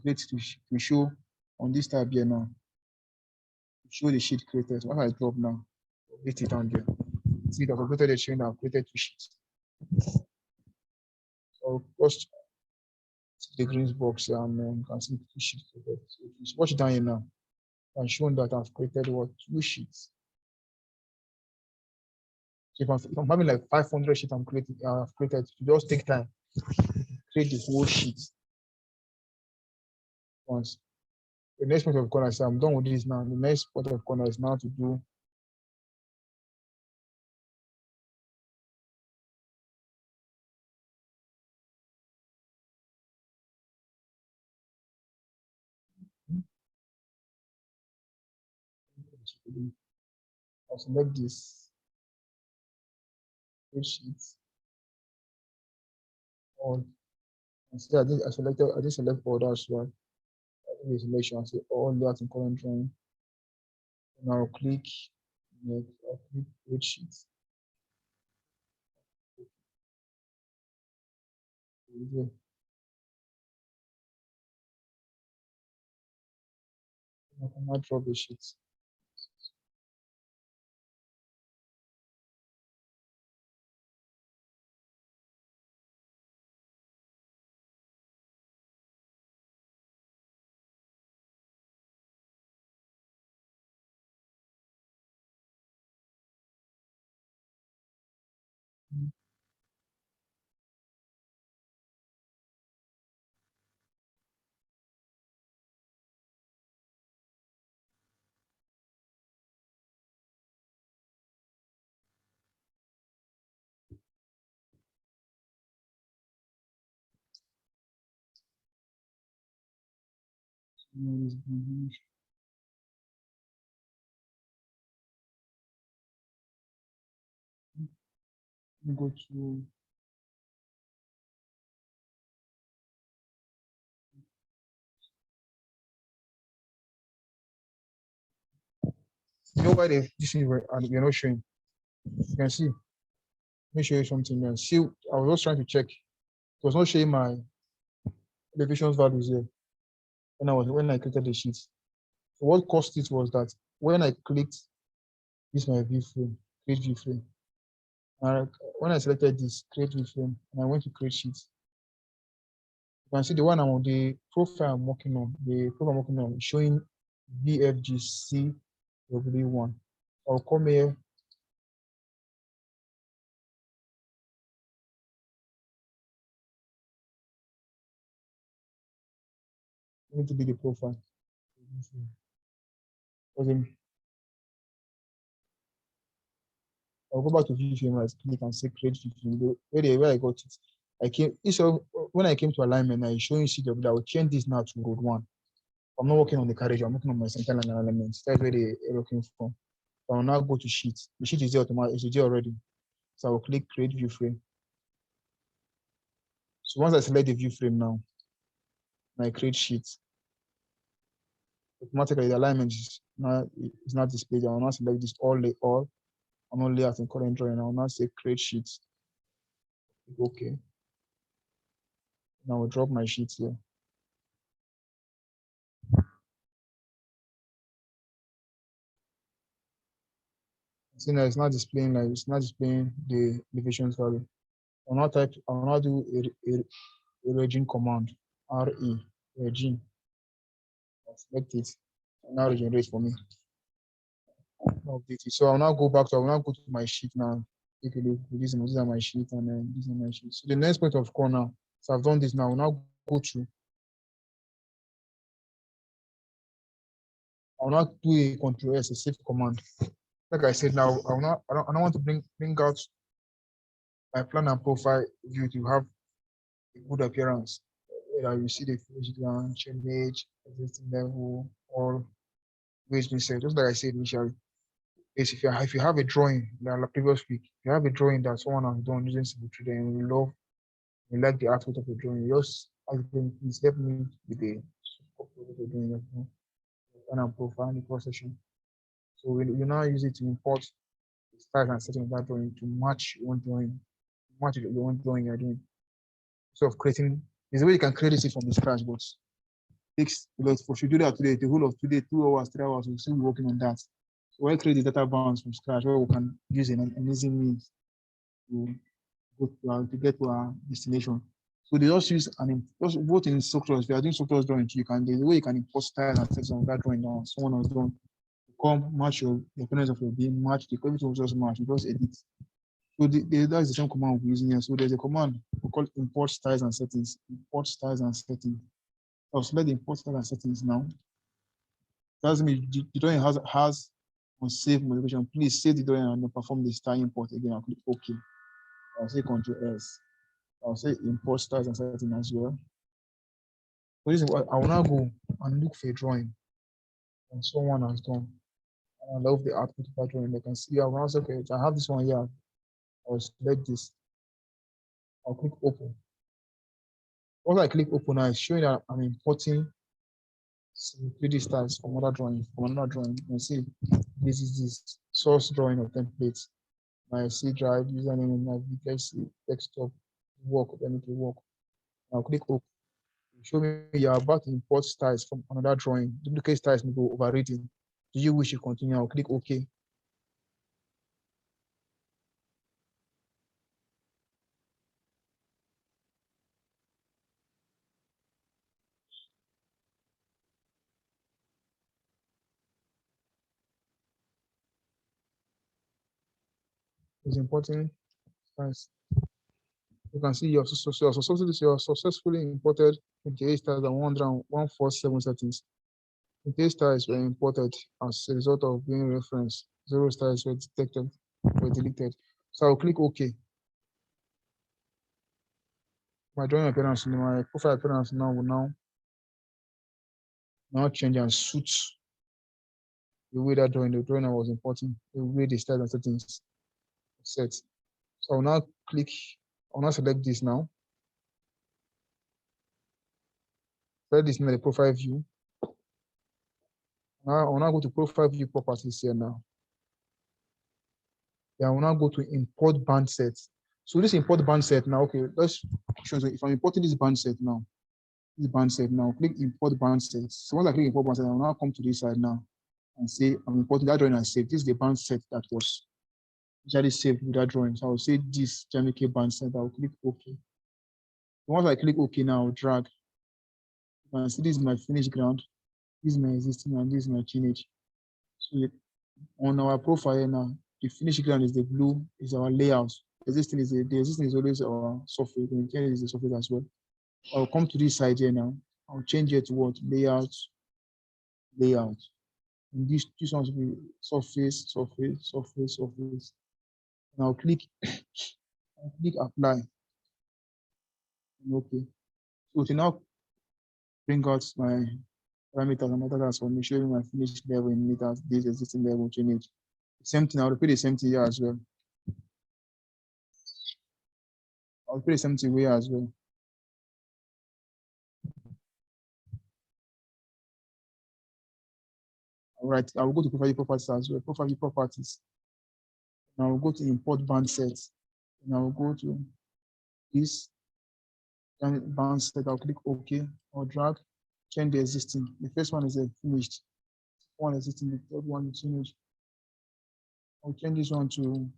To show on this tab here now. To show the sheet created. What I drop now, hit it down there. See that I've created a chain, I've created 2 sheets. So first the green box and you can see 2 sheets. So watch it down here now. And shown that I've created what 2 sheets. So if I'm having like 500 sheets I've created, you just take time, create the whole sheet once. The next point of corner, I say I'm done with this now. The next point of corner is now to do I'll select this sheet all and see I did select all that as well. I did selection and say all that in current drawing. And I'll click next, I'll click create sheet. I can now drop the sheet. Go to you know why this thing you're not showing. You can see. Let me show you something else. See, I was just trying to check. It was not showing my elevations values here when I created the sheet. So what caused it was that when I clicked this my view frame, create view frame. When I selected this create view frame and I went to create sheet, you can see the one I'm on the profile I'm working on. The profile I'm working on is showing VFGC W1. I'll come here. I need to be the profile. I'll go back to VFrame, right click and say create VFrame. Where I got it, I came. So when I came to alignment, I showing CW. I will change this now to road 1. I'm not working on the carriage. I'm working on my center line elements. That's where they are looking from. So I'll now go to sheet. The sheet is there automatically. It's there already. So I will click create view frame. So once I select the view frame now, and I create sheet, automatically the alignment is not displayed. I will now select this all. I'm not layout in current drawing. I will now say create sheet. Okay. Now I will drop my sheet here. See now it's not displaying the elevations value. I'll now do a region command, RE, region. I'll select it. Now regenerate for me. Update it. So I will now go to my sheet now. Take a look. These are my sheet and then these are my sheet. So the next point of call now. So I've done this now. I will now go to. I will now do a control S, a save command. Like I said now, I don't want to bring out my plan and profile view to have a good appearance. You see the finish image, existing level, all ways been said. Just like I said initially, is if you have a drawing, like previous week, if you have a drawing that someone has done using Civil 3D and you like the output of the drawing, you just ask them, please help me with the doing and profile the procession. So you now use it to import the styles and settings of that drawing to match your own drawing, you're doing. So of creating, there's a way you can create it from the scratch, but takes because if you do that today, the whole of today, 2 hours, 3 hours, we'll still be working on that. So why create the data bounds from scratch where we can use an easy means to get to our destination. So they just use both in structures. If you are doing structures drawing, there's a way you can import styles and sets on that drawing down. Someone has done, come match your appearance of your beam, match the everything will just match, you just edit. So that's the same command we're using here. So there's a command we call import styles and settings. Import styles and settings. I'll select the import styles and settings now. That means the drawing has on save modification. Please save the drawing and then perform the style import again. I'll click OK. I'll say Ctrl S. I'll say import styles and settings as well. So this is what I will now go and look for a drawing and someone has done. And I love the output of that drawing. They can see I will now say, okay, I have this one here. I'll select this. I'll click open. Once I click open, now it's showing that I'm importing some 3D styles from another drawing. You can see this is this source drawing of templates. My C drive, username, my VKC, desktop, work, then to work. I'll click open. Show me you're about to import styles from another drawing. Duplicate styles may go overridden. Do you wish to continue? I'll click OK. It's important. Nice. You can see you successfully imported 28 styles and 147 settings. 28 styles were imported as a result of being referenced. 0 styles were detected, were deleted. So I'll click OK. My drawing appearance, my profile appearance now will now change and suit the way that the drawing I was importing, the way the styles and settings set. So I'll now select this now. Select this in the profile view. Now I'll now go to profile view properties here now. Yeah, I will now go to import band set. So this import band set now, okay, let's show you. If I'm importing this band set now, click import band set. So once I click import band set, I will now come to this side now and say I'm importing that drawing and save. This is the band set that was usually saved with that drawing. So I'll say this JMK band set. I'll click OK. Once I click OK now, I'll drag. You can see this is my finished ground, this is my existing, and this is my teenage. So on our profile now, the finished ground is the blue, is our layout. The existing is always our software. The interior is the software as well. I'll come to this side here now. I'll change it to what? Layout. And this one will be surface. And I'll click apply. Okay. So to now bring out my parameters and metadata for me, showing my finished level in meters, this existing level change. Same thing, I'll repeat the same thing here as well. I'll repeat the same thing here as well. All right, I will go to profile properties as well. Profile properties. And I will go to import band sets. And I will go to this band set. I'll click OK or drag, change the existing. The first one is a finished. One existing, the third one is finished. I'll change this one to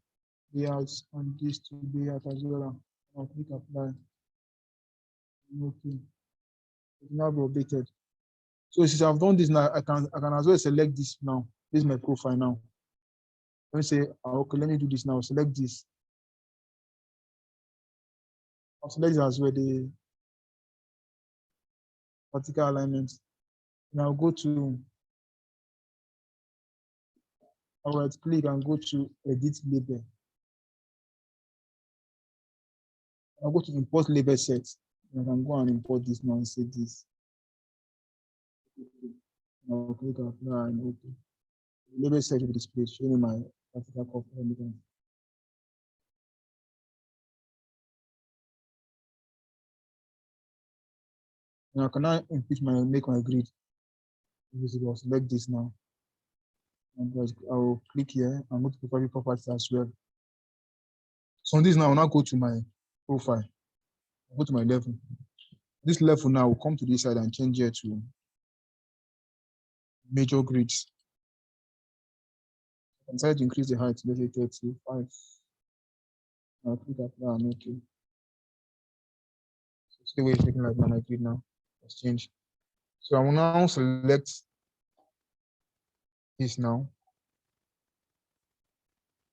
layouts and this to layout as well. I'll click apply. Okay. It will now be updated. So since I've done this now, I can as well select this now. This is my profile now. Let me say, okay, let me do this now. Select this. I'll select this as well, the vertical alignment. And I'll go to, I'll right click and go to edit label. I'll go to import label set. And I can go and import this now and say this. I'll click apply and open. The label set will be displayed, showing my vertical copy. Now can I make my grid visible? Select this now. And I will click here and go to profile properties as well. So on this now, I'll now go to my profile. I'll go to my level. This level now will come to this side and change here to major grids. I can decide to increase the height, let's say 35. I'll click apply and OK. the way it's looking like my grid now. Let's change. So I will now select this now.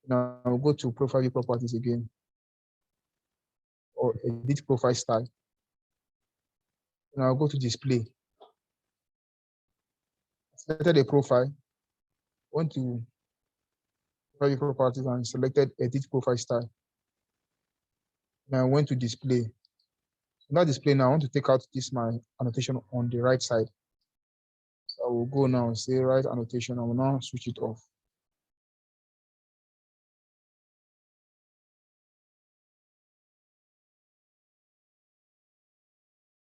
Now I'll go to profile view properties again, or edit profile style. Now I'll go to display. Selected a profile. Want to profile view properties and selected edit profile style. Now I went to display. Now display now, I want to take out this my annotation on the right side. So I will go now, say right annotation. I will now switch it off.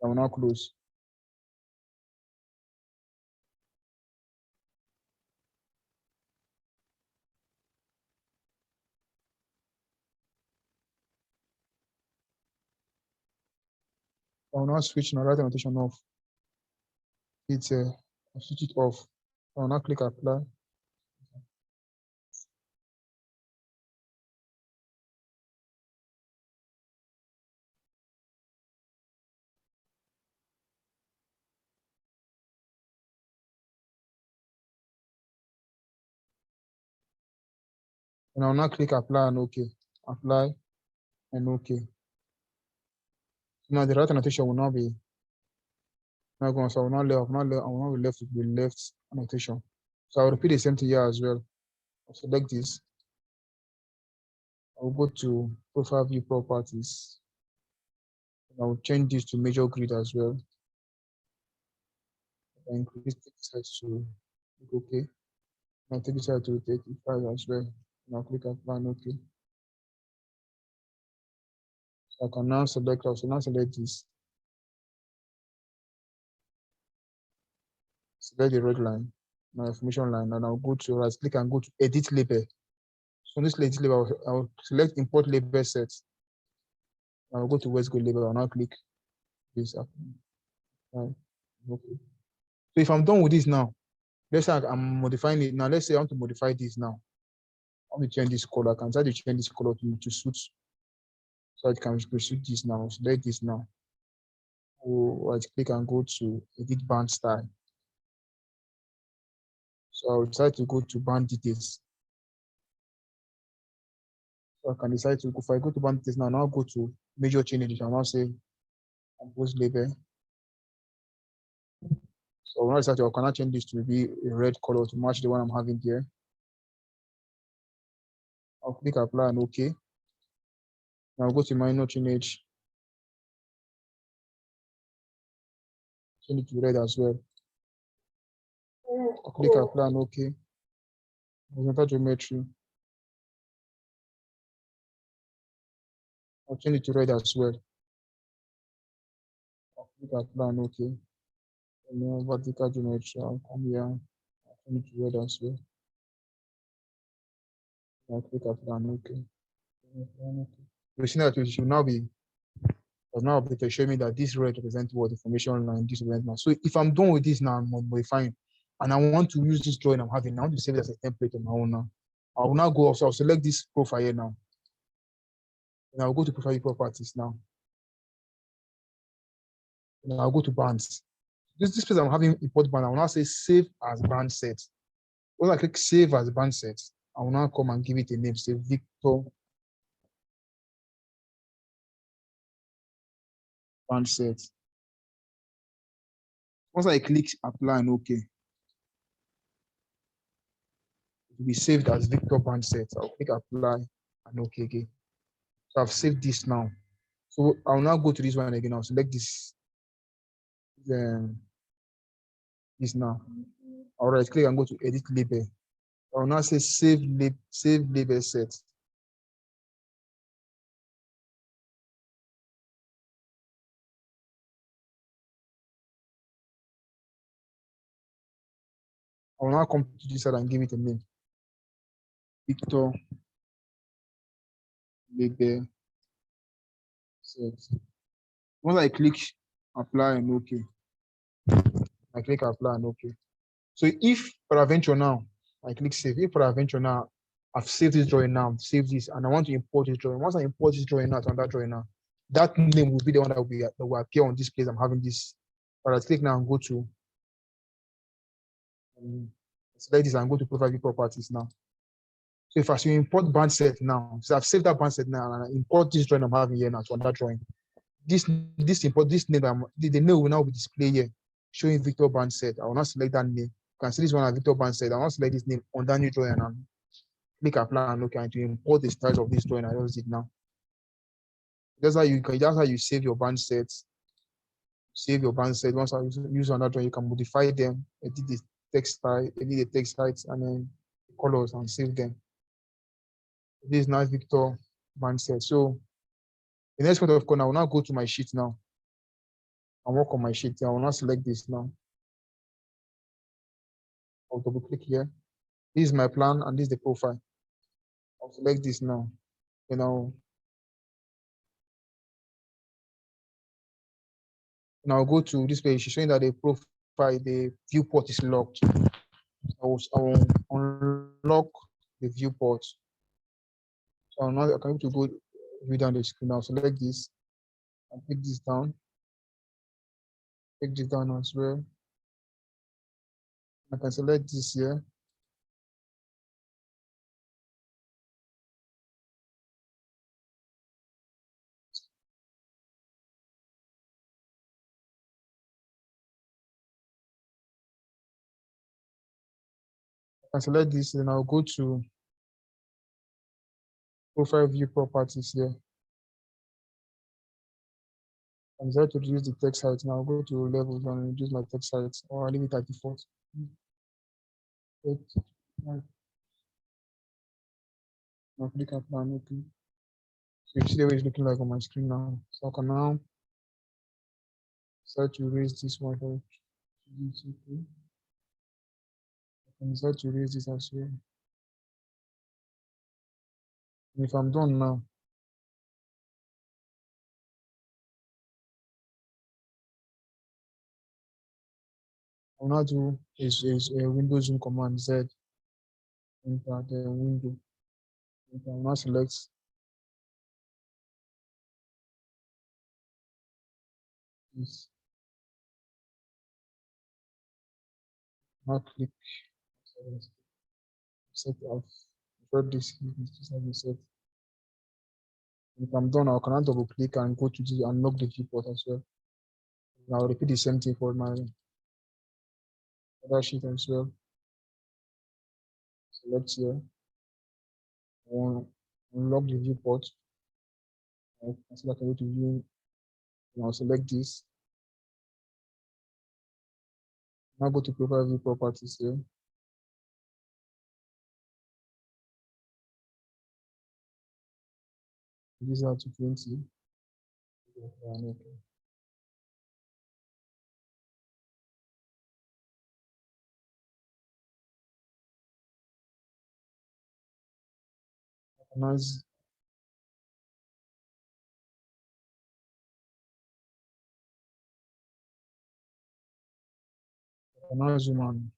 I will now close. I will now switch my right annotation off. It's I'll switch it off. I will now click apply. And I'll now click apply and OK. Apply and OK. Now the right annotation will now be now going. So I will not left, I will not be left with the left annotation. So I'll repeat the same thing here as well. I'll select this. I'll go to profile view properties. And I'll change this to major grid as well. I'll increase the size to OK. I'll take this out to 35 as well. And I'll click apply and OK. So I can now select, I'll now select this. Select the red line, my information line, and I'll go to right click and go to edit label. So this edit label, I'll select import label set. I'll go to West Go label, I'll now click this up. Right. Okay. So if I'm done with this now, let's say I'm modifying it now. Let's say I want to modify this now. I want to change this color. I can try to change this color to suit. So I can suit this now. Select this now. Go right click and go to edit band style. So I'll decide to go to band details. So I can decide to, if I go to band details now, I'll go to major changes. I'll now say compose label. So when I decide to, I cannot change this to be a red color to match the one I'm having here. I'll click apply and OK. Now I'll go to minor change. Change it to red as well. I'll click apply and OK. Horizontal geometry. I'll change it to red as well. I'll click apply and OK. And then vertical geometry, I'll come here. I'll change it to red as well. I'll click apply and OK. You see that it should now be, now updated, show me that this red represents what the formation line, this represents now. So if I'm done with this now, I'm modifying, and I want to use this drawing I'm having, I want to save it as a template on my own now. I will now go, so I'll select this profile here now. And I'll go to profile properties now. And I'll go to bands. This place I'm having import band, I will now say save as band set. When I click save as band set, I will now come and give it a name, say Victor band set. Once I click apply and OK, it will be saved as Victor band set. I'll click apply and OK again. So I've saved this now. So I'll now go to this one again. I'll select this. This now. I'll right click and go to edit label. I'll now say save label set. I'll now come to this side and give it a name. Victor label set. Once I click apply and OK, I click apply and OK. So if peradventure now, I click save. If peradventure now, I've saved this drawing now, save this, and I want to import this drawing. Once I import this drawing now to another drawing now, that name will be the one that will appear on this place. I'm having this. But I click now and go to select this and go to profile view properties now. So if I should import band set now, so I've saved that band set now and I import this drawing I'm having here now to another drawing. This name, the name will now be displayed here, showing Victor band set. I will not select that name. You can see this one as Victor band set. I want to select this name on that new drawing and click apply and look and to import the styles of this drawing. I just did now. That's how you save your band sets. Save your band set. Once I use another drawing, you can modify them, edit the text style, edit the text heights, and then the colors and save them. This is now Victor band set. So the next point of call, I will now go to my sheet now and work on my sheet. I will now select this now. I'll double click here. This is my plan and this is the profile. I'll select this now. Then I'll go to this page showing that the profile, the viewport is locked. I will unlock the viewport. So now I can to go read down the screen. I'll select this and take this down. Take this down as well. I can select this here. I can select this, then I'll go to profile view properties here. I decide to reduce the text height. Now I'll go to levels and reduce my text height, or I'll leave it at default. Now click apply and open. So you see the way it's looking like on my screen now. So I can now decide to raise this one here. I can decide to raise this as well. And if I'm done now, I'll now do is a window zoom command Z. Enter the window. I'll now select this. Now click set off. This have been set. If I'm done, I can double click and go to the unlock the viewport as well. And I'll repeat the same thing for my other sheet as well. Select here. Unlock the viewport. I select a way to view. And I'll select this. Now go to profile view properties here. This out to 20. Okay. Nice. Now zoom on.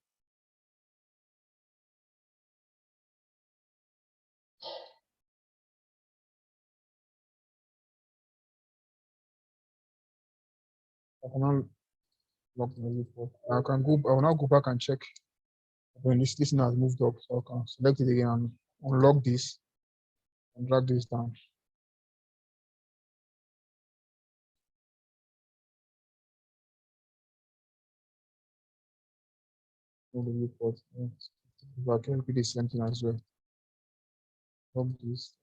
I can now lock the viewport. I will now go back and check when this thing has moved up. So I can select it again and unlock this and drag this down. The viewport. I can repeat the same thing as well. Lock this.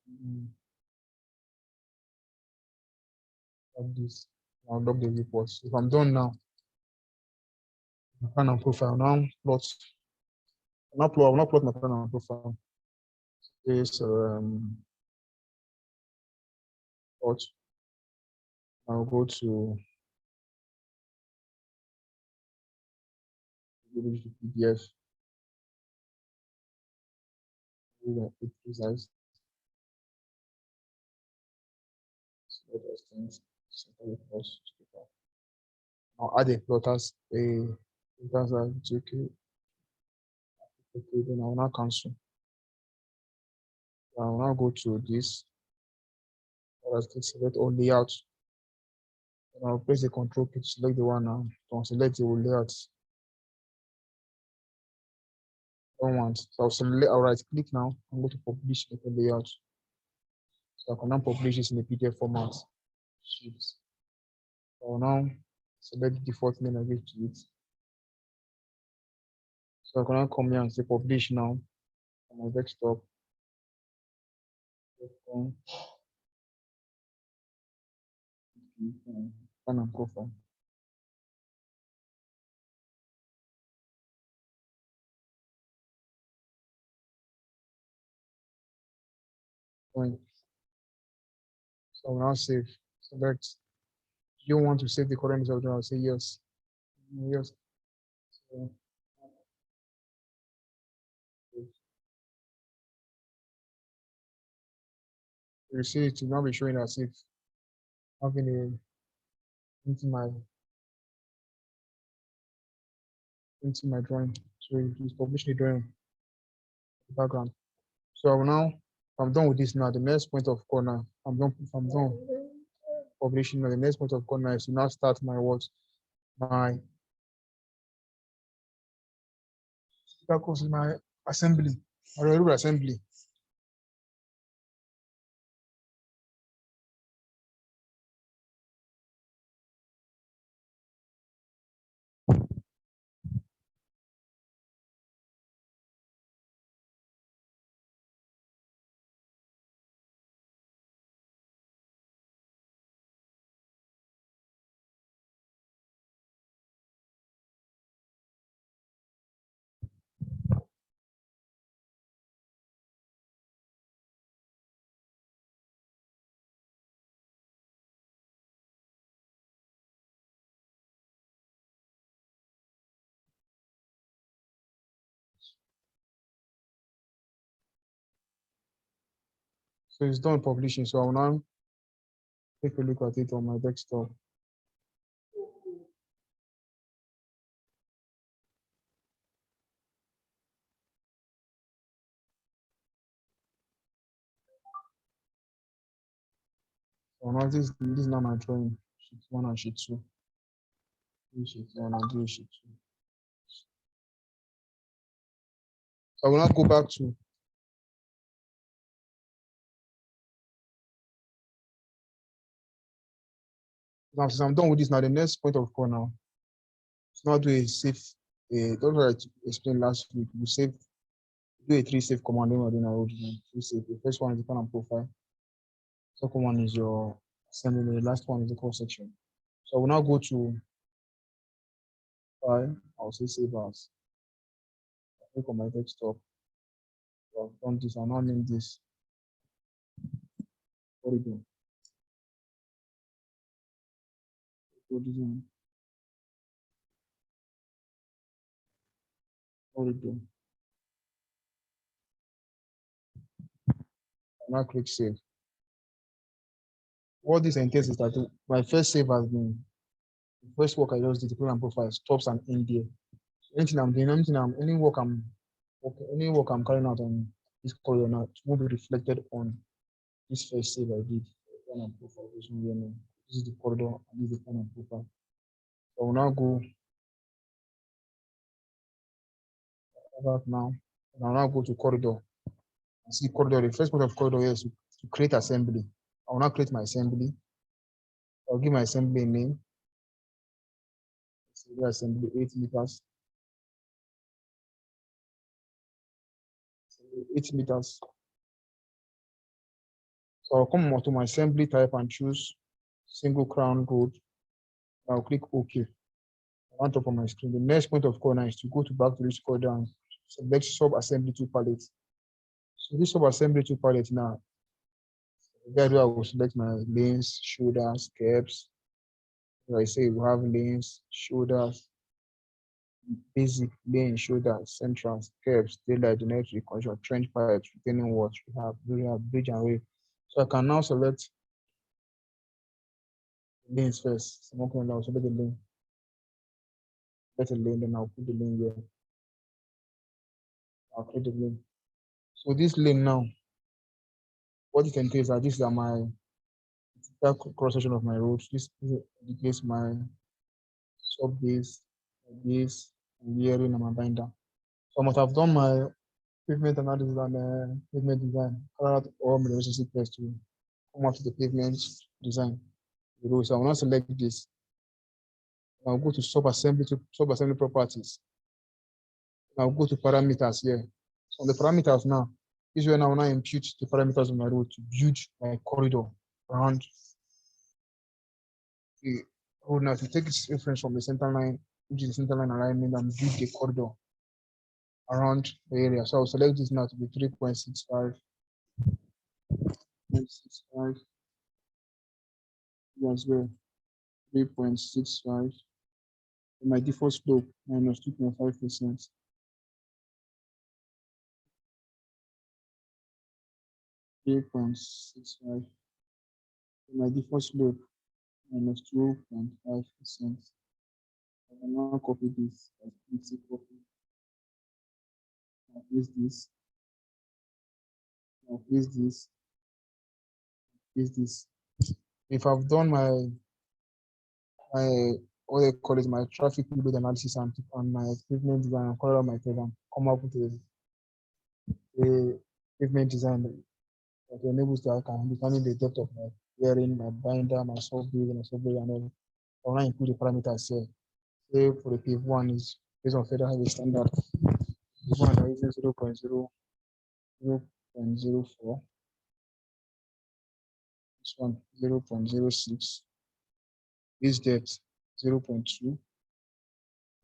Lock this. I'll lock the viewport. If I'm done now, my plan and profile now plot. I'll not plot my plan and profile. This plot. I'll go to the PDF. It precise. I'll add a plot as a JK. Okay, then I will now cancel. I will now go to this. Let's select all layout. I'll press the control key to select the one now. I'll select the layout. Don't want. So I'll select, I'll right click now. I'm going to publish the layout. So I can now publish this in the PDF format. Sheets. I'll now select the default name I give to it. So I can now come here and say publish now on my desktop. And profile. Fine. So I'll now save. Select. You want to save the current result? I'll say yes. Yes. So, you see it will now be showing as if having into my drawing. So it's publish the drawing background. So I will now, I'm done with this now. The next point of corner, I'm done. If I'm done publishing now, the next point of corner is to now start my what? My that goes in my assembly. My regular assembly. So it's done publishing. So I will now take a look at it on my desktop. So now this is now my drawing. Sheet 1 and sheet 2. Sheet 1 and sheet 2. So I will now go back to now since I'm done with this now, the next point of call now is now do a save. That's what I explained last week. We save, do a 3 save command when we're doing our original 3 save. The first one is the pen and profile. Second one is your assembly. The last one is the cross section. So I will now go to file. I'll say save as. I'll click on my desktop. So I've done this. I'll now name this origin. Origin. I'll now click save. What this entails is that my first save has been the first work I just did, the pen and profile stops and end there. Anything I'm doing, any work I'm carrying out on this corridor now, it will be reflected on this first save I did. Pen and profile. This is the corridor and this is the pen and profile. So I will now go back now. And I'll now go to corridor. See corridor. The first point of corridor is to create assembly. I will now create my assembly. I'll give my assembly a name. Assembly 8 meters. 8 meters. So I'll come to my assembly type and choose single crown road. I'll click OK. On top of my screen. The next point of corner is to go back to this corridor and select sub-assembly 2 palette. So this sub-assembly 2 palette now, there I will select my lanes, shoulders, caps. As I say, we have lanes, shoulders, basic lane, shoulders, centrals, caps, daylight, generic reconstruction, trench pipes, retaining walls. We have bridge and way. So I can now select lanes first. So I'm going to select the lane. Get a lane, then I'll put the lane here. I'll create the lane. So this lane now, what it entails is that this is my cross section of my road. This indicates my sub base, base, and layering, and my binder. So I must have done my pavement analysis and pavement design, carry out all my relationship tests to come out to the pavement design. So I will not select this. I'll go to sub-assembly properties. I'll go to parameters here. So on the parameters now, this way now I will now impute the parameters of my road to build my corridor around the road. Now to take its reference from the center line, which is the center line alignment, and build the corridor around the area. So I'll select this now to be 3.65. 0.65 as well, 3.65. My default slope minus 2.5%. My default slope minus 2.5%. I can now copy this as easy copy. I'll paste this. I'll paste this. Paste this. If I've done my what they call it, my traffic load analysis and my pavement design and color my program, come up with a pavement design that enables that I can determine the depth of my bearing, my binder, my sub base, and all. I want to include the parameters here. Say for the pave one is based on federal highway standard. Pave one is 0.04. This one 0.06. This depth 0.2.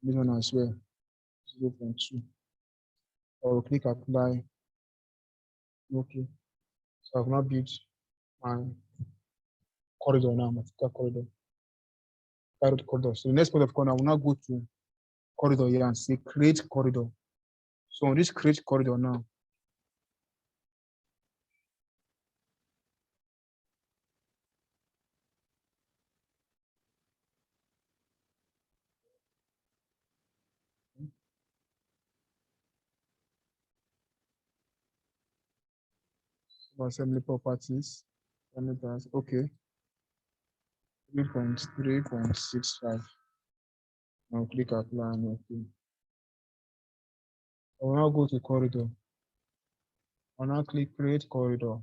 This one as well 0.2. I will click apply. Okay. So I've now built my corridor now, my corridor. Corridor. So the next point of corridor, I will now go to corridor here and say create corridor. So on this create corridor now, assembly properties, parameters, okay, 3.65. I'll click apply and okay. I will now go to corridor. I'll now click create corridor.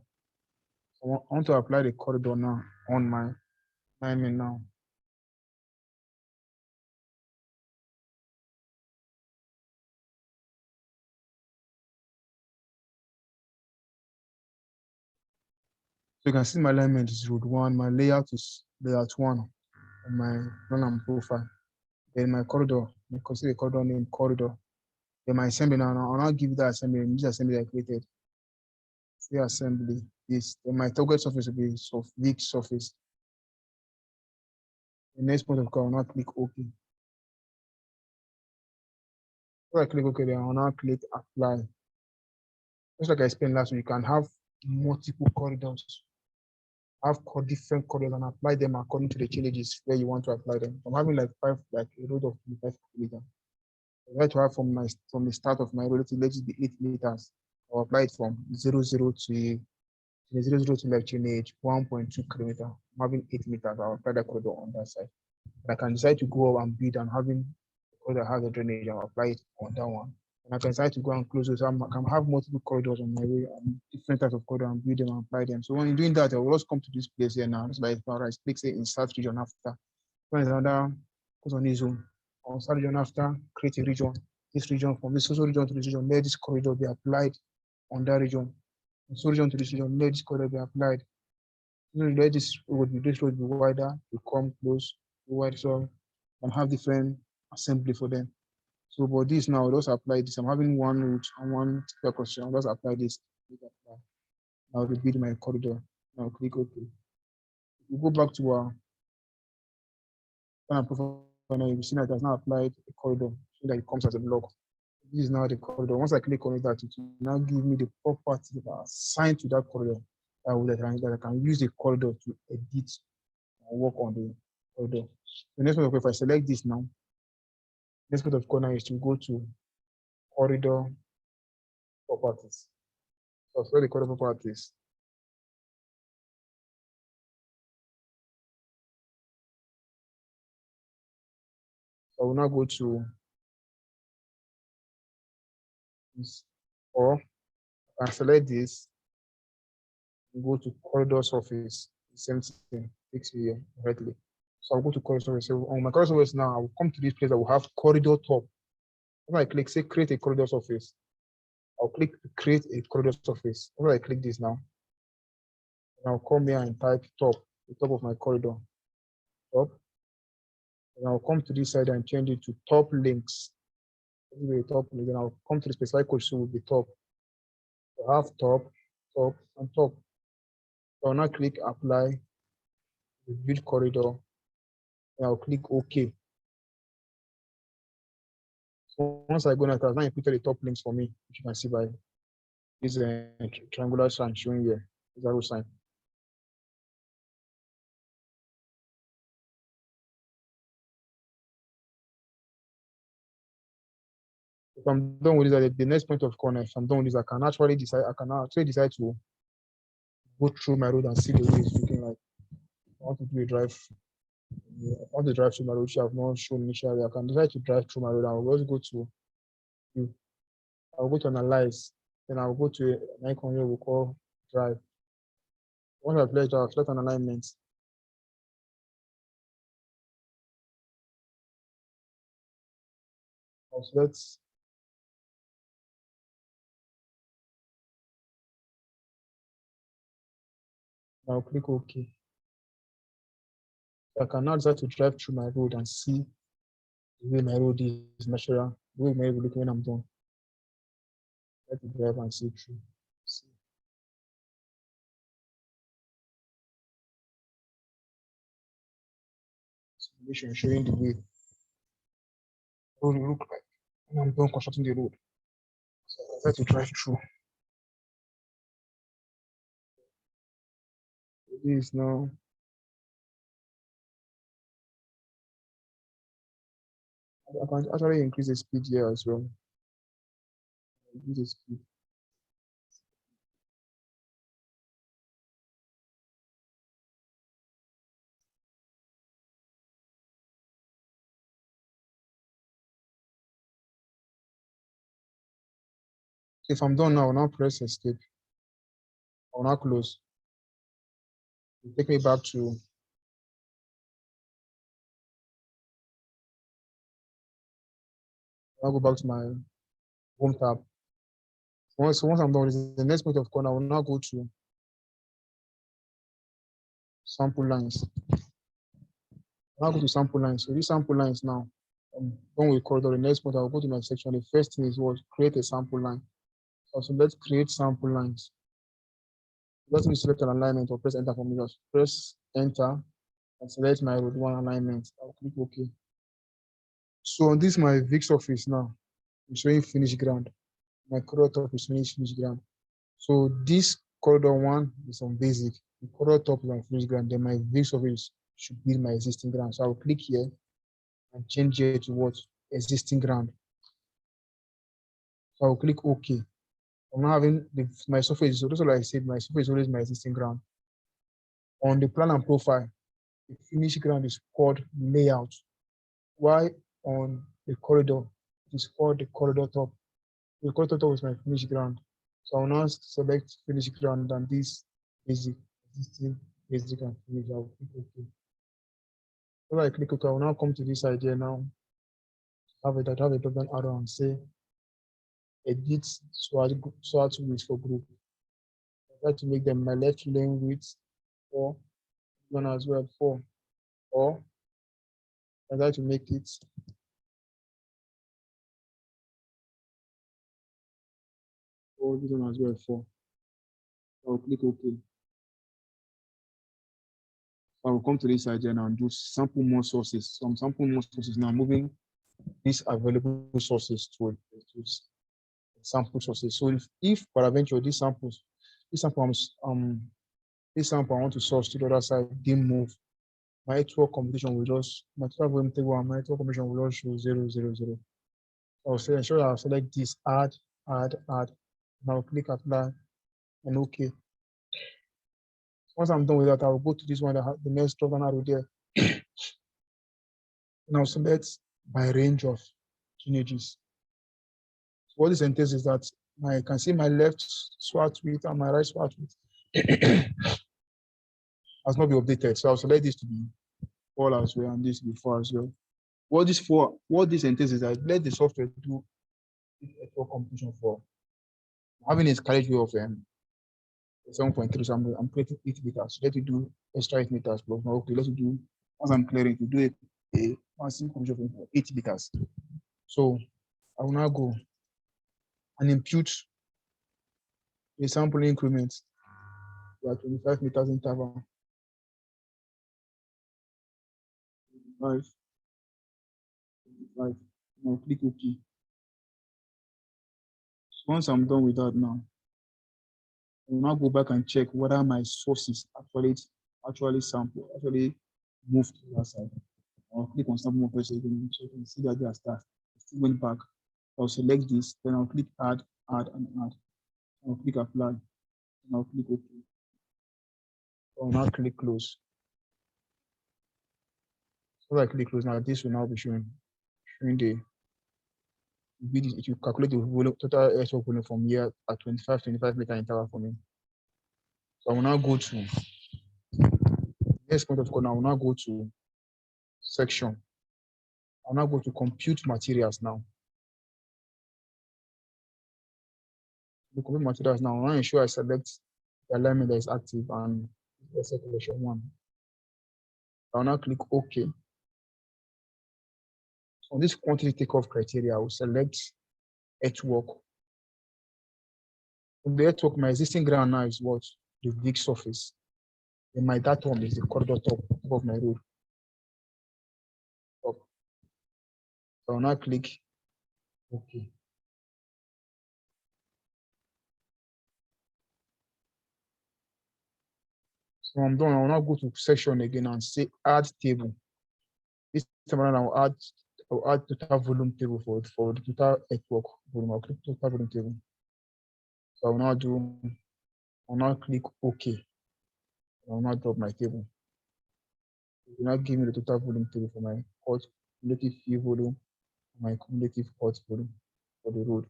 I want to apply the corridor now on my alignment now. So you can see my alignment is road 1, my layout is layout 1 on my run profile. Then my corridor, you can see the corridor name corridor. Then my assembly now, I'll now give that assembly, this assembly I created. Free assembly, this. Then my target surface will be weak surface. The next point of call, I'll now click OK. So I click OK, then I'll now click apply. Just like I explained last week, you can have multiple corridors, have different corridors and apply them according to the changes where you want to apply them. I'm having like a road of 25 meters. I like to have from the start of my road to let it be 8 meters. I'll apply it from 0 to like change 1.2 kilometer. I'm having 8 meters. I'll apply that corridor on that side. But I can decide to go up and build and having a corridor that has a drainage. I'll apply it on that one. And I can decide to go and close it. So I can have multiple corridors on my way and different types of corridors and build them and apply them. So when you're doing that, I will also come to this place here now. It's like I click say insert region after. When it's another goes on this zone. I'll start region after, create a region. This region from this social region to this region, let this corridor be applied on that region. So region to this region, let this corridor be applied. Let this road be wider, to come close, wide, so and have different assembly for them. So, but this now, let's apply this. I'm having one route and one percussion. Let's apply this. I'll repeat my corridor. Now click OK. We go back to our profile. Now you see that it has now applied a corridor so that it comes as a block. This is now the corridor. Once I click on it, that it will now give me the properties that are assigned to that corridor. That I can use the corridor to edit and work on the corridor. The next one, if I select this now, next point of corner is to go to corridor properties. So for the corridor properties, I will now go to this, or I can select this, go to corridor surface, same thing, takes me here directly. So I'll go to corridor surface. So on my corridor surface now, I will come to this place that will have corridor top. When I click, say create a corridor surface, I'll click to create a corridor surface. When I click this now, and I'll come here and type top, the top of my corridor, top. And I'll come to this side and change it to top links. Anyway, top, and then I'll come to the specified code, so will be top. So I have top, top, and top. So I'll now click apply, build corridor, and I'll click OK. So once I go now, it has now inputted the top links for me, which you can see by this triangular sign showing here, this arrow sign. If I'm done with this, the next point of contact, if I'm done with this, I can actually decide to go through my road and see the way it's looking like. I want to do a drive. I want to drive through my road, which I have not shown initially. I can decide to drive through my road. I will just go to view. I'll go to analyze. Then I'll go to an icon here we call drive. Once I've left, I'll select an alignment. I'll select I'll click OK. I can now decide to drive through my road and see the way my road is natural, the way my road looking when I'm done. Try to drive and see through. See. Simulation showing the way road will look like when I'm done constructing the road. So I try to drive through. This now. I can actually increase the speed here as well. Increase the speed. If I'm done now, I'll now press escape. I'll now close. It'll take me back to I'll go back to my home tab. Once I'm done with this, the next point of contact, I will now go to sample lines. I'll go to sample lines. So these sample lines now, I'm done with corridor. The next point, I'll go to my section. The first thing is what? Create a sample line. So let's create sample lines. Let me select an alignment or press enter for me. Just press enter and select my road one alignment. I'll click OK. So on this my VIX surface now, it's showing finished ground. My corridor top is showing finished ground. So this corridor one is on basic. The corridor top is on finished ground. Then my VIX surface should be my existing ground. So I'll click here and change here to what? Existing ground. So I'll click OK. I'm not having my surface. So that's what I said. My surface is always my existing ground. On the plan and profile, the finished ground is called layout. Why on the corridor, it is called the corridor top. The corridor top is my finished ground. So I'll now select finished ground and this basic, existing basic and finish. I'll click OK. So I click OK, I'll now come to this idea now. Have a drop-down arrow and say edit SWOT width for group. I try to make them my left lane width 4, one as well 4, or I try to make it this one as well 4. I'll click OK. I will come to this idea now and do sample more sources. So I'm sampling more sources now, moving these available sources to sample sources. So if peradventure this sample I want to source to the other side didn't move, my network computation will just my network computation will just show 0, 0, 0. I'll say ensure I'll select this add. And I'll click apply and OK. Once I'm done with that, I'll go to this one that has the next drop down arrow there. Now select by range of teenagers. So what this entails is that I can see my left swat width and my right swat width has not been updated. So I'll select this to be all as well and this before as well. What this entails is that let the software do network computation for having a carriage way of 7.3. So I'm creating 8 meters. Let me do extra 8 meters plus. Now, okay, let's do once I'm clearing to do a massive computation for 8 meters. So I will now go and impute a sample increment at 25 meters interval. 5, 5. Now click OK. So once I'm done with that now, I will now go back and check whether my sources actually moved to that side. I'll click on sample more again so you can see that they are start. Still went back. I'll select this, then I'll click add, and add. I'll click apply, and I'll click OK. I'll now click close. So I click close now, this will now be showing the if you calculate the volume, total airflow volume from here at 25 meter interval for me. So I will now go to next point of call. I will now go to section. I'll now go to compute materials now. The compute materials now, I want to ensure I select the alignment that is active and the circulation 1. I'll now click OK. So on this quantity takeoff criteria, I will select earthwork. From the earthwork, my existing ground now is what? The dig surface. And my datum is the corridor top of my road. Top. So I'll now click OK. So I'm done. I'll now go to section again and say add table. This time around, I'll add total volume table for the total earthwork volume. I'll click total volume table. So I'll now click OK. I'll now drop my table. It will now give me the total volume table for my cumulative field volume, my cumulative hot volume for the road.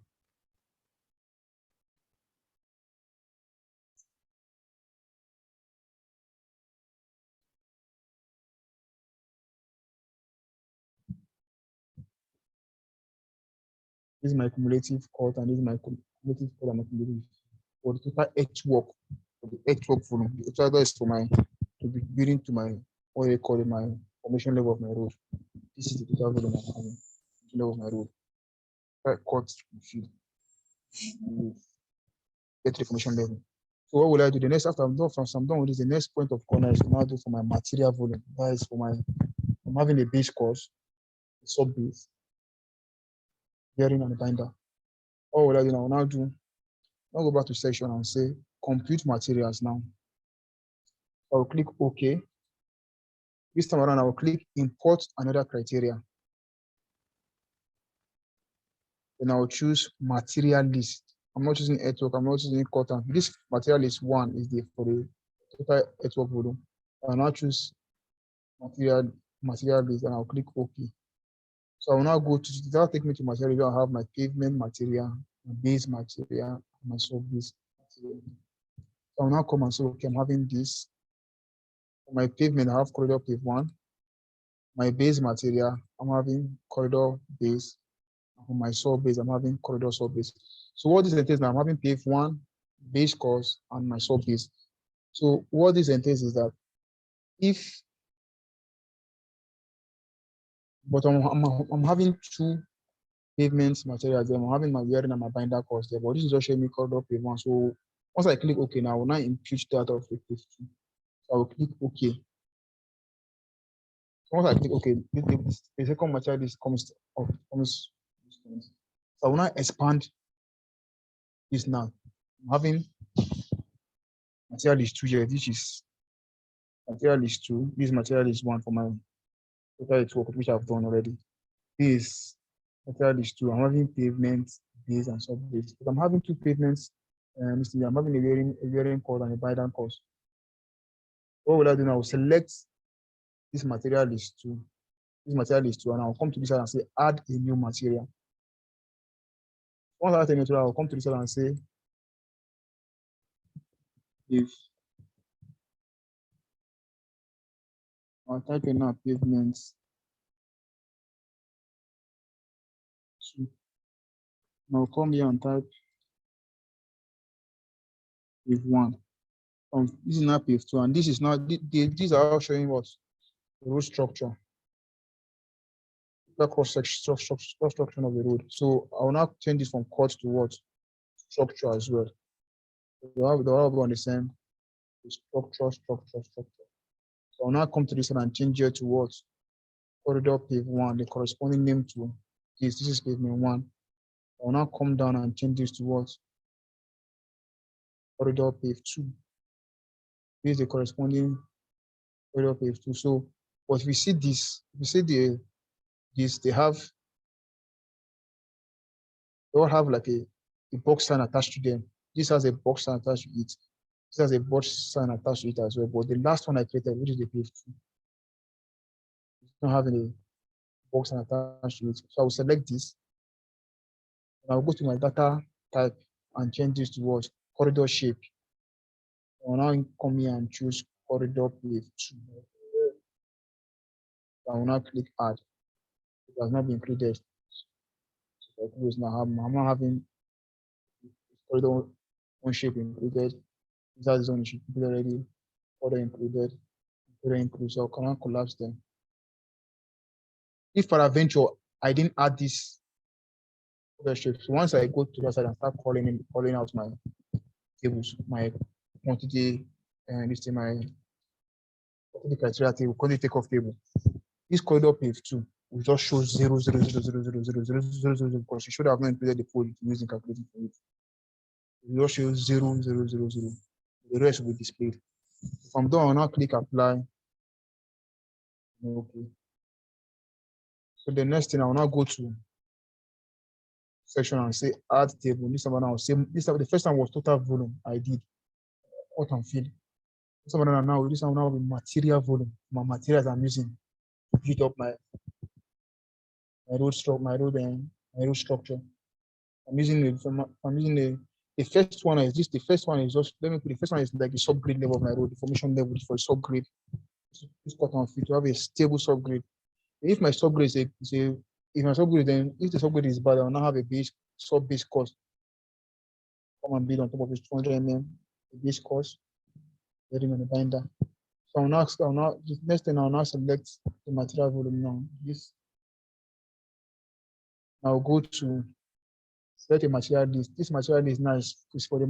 This is my cumulative cut, and this is my cumulative cut and my cumulative for the total earthwork, for the earthwork volume. The total is for my to be building to my what they call it, my formation level of my road. This is the total volume I'm having, level of my road. Cut field. Get the formation level. So what will I do? The next after I'm done with this, the next point of corner is to now do for my material volume. That is for I'm having a base course, a sub base, bearing and a binder. What will I do now? I'll go back to section and say compute materials now. I'll click OK. This time around, I will click import another criteria. Then I will choose material list. I'm not choosing earthwork, I'm not choosing cotton. This material list 1 is for the total earthwork volume. I'll now choose material list and I'll click OK. So I will now go to that'll take me to material. I'll have my pavement material, my base material, my sub-base material. So I'll now come and say, okay, I'm having this. For my pavement, I have corridor pave 1. My base material, I'm having corridor base. For my sub-base, I'm having corridor sub-base. So what this entails now, I'm having pave 1, base course, and my sub-base. So what this entails is that I'm having 2 pavement materials there. I'm having my wearing and my binder course there, but this is just showing me corridor pave 1. So once I click OK now, I will now impute that of the pave 2. So I will click OK. So once I click OK, the second material is comes. So I will now expand this now. I'm having material list 2 here. This is material list 2. This material list 1 for my total work, which I've done already. This material list 2. I'm having pavement, base, and sub-base. But I'm having 2 pavements. I'm having a wearing course and a binder course. What will I do now? Select this material list 2. This material is 2, and I'll come to this side and say add a new material. Once I add a new material, I'll come to this side and say if I'll type in now pavements 2. Now I'll come here and type pave 1. This is now pave 2, and this is now these are all showing what the road structure, the cross section of the road. So I will now change this from cut to what structure as well. They all go on the same structure. So I'll now come to this one and change here to what corridor pave 1, the corresponding name to this. This is pavement 1. I'll now come down and change this to what corridor pave 2. This is the corresponding corridor pave 2. So, but we see this, they all have like a box sign attached to them. This has a box sign attached to it. This has a box sign attached to it as well. But the last one I created, which is the pave 2, it's not having a box sign attached to it. So I will select this. And I'll go to my data type and change this to what corridor shape. I will now come here and choose corridor pave 2. I will now click add. It has not been included. So now I'm not having corridor 1 shape included. That zone should be already order included. So I cannot collapse them. If peradventure I didn't add this other shape, so once I go to the side and start calling out my tables, my quantity and this thing, my quantity criteria table, quantity takeoff table, this corridor pave 2 will just show 0, 0, 0, 0, 0, 0, 0, 0, 0, because you should have not included the code using calculating for it. It will just show 0, 0, 0, 0. The rest will be displayed. If I'm done, I'll now click apply. Okay. So the next thing, I will now go to section and say add table. This one now say the first one was total volume. I did hot and fill. This one now be material volume. My materials I'm using to build up my road structure. I'm using the first one is this. The first one is just, let me put the first one is like the subgrade level of my road, the formation level for a subgrade. This cut and fit to have a stable subgrade. If my subgrade if the subgrade is bad, I will not have a sub-base cost. Come and build on top of this 200 mm, the base cost, getting on the binder. So the next thing I'll now select the material volume now. I'll go to select a material list. This material list now is for the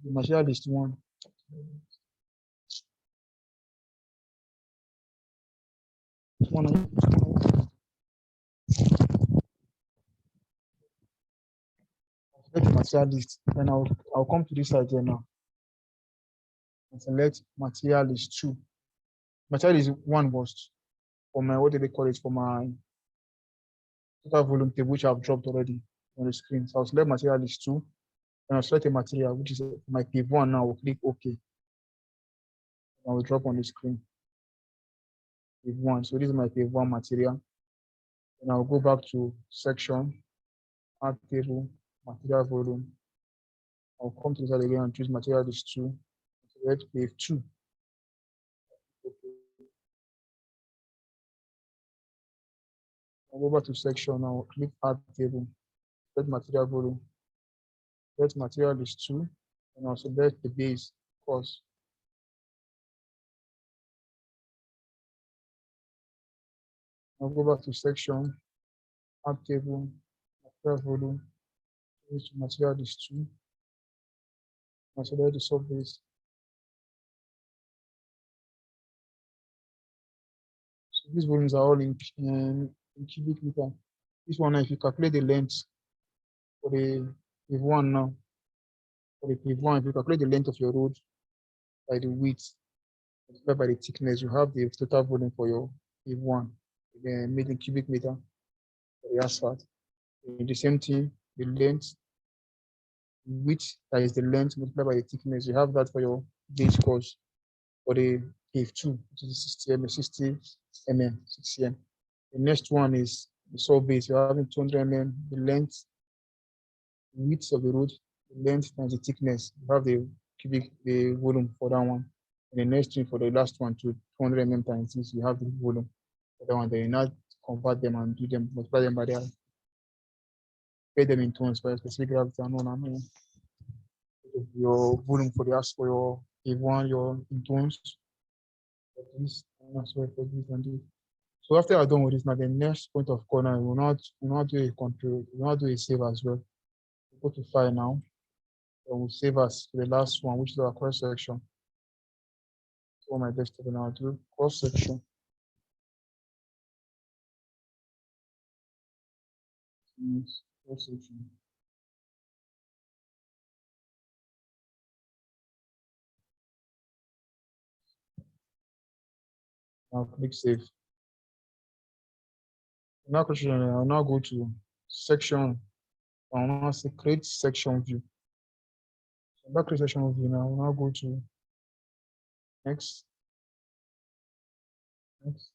material list 1. Select the material list. Then I'll come to this side here now and select material list 2. Material list 1 was for my, what do they call it, for my total volume table, which I've dropped already on the screen. So I'll select material list 2, and I'll select a material, which is my pave 1 now. I'll click OK. I will drop on the screen. Pave 1. So this is my pave 1 material. And I'll go back to section, add table, material volume. I'll come to this side again and choose material list 2. Select pave 2. I'll go back to section now. I'll click add table. Select material volume. Select material list 2. And I'll select the base cost. I'll go back to section, add table, material volume, which material list 2. I'll select the sub base. So these volumes are all in cubic meter. This one, if you calculate the length for the pave 1 now, for the pave 1, if you calculate the length of your road by the width, multiplied by the thickness, you have the total volume for your pave 1, again made in cubic meter for the asphalt. And the same thing, the length, width, that is the length multiplied by the thickness, you have that for your base course for the pave 2, which is 60 mm, 60 mm. The next one is the saw base. You're having 200 mm, the length, the width of the road, the length and the thickness. You have the volume for that one. And the next thing for the last one to 200 mm times this, you have the volume for that one. Then you now convert them and do them, multiply them by their, pay them in tons by specific gravity and on. Your volume for the ask for your A1, your in tons. For this, and as well for this and this. So after I'm done with this, now the next point of corner, we will not do a control, we will not do a save as well. We'll go to file now. And we'll save as to the last one, which is our cross section. So on my desktop and I'll do cross section. Cross section. Now click save. Now I'll now go to section. I'll now say create section view. So back to section view now. I'll now go to next. Next.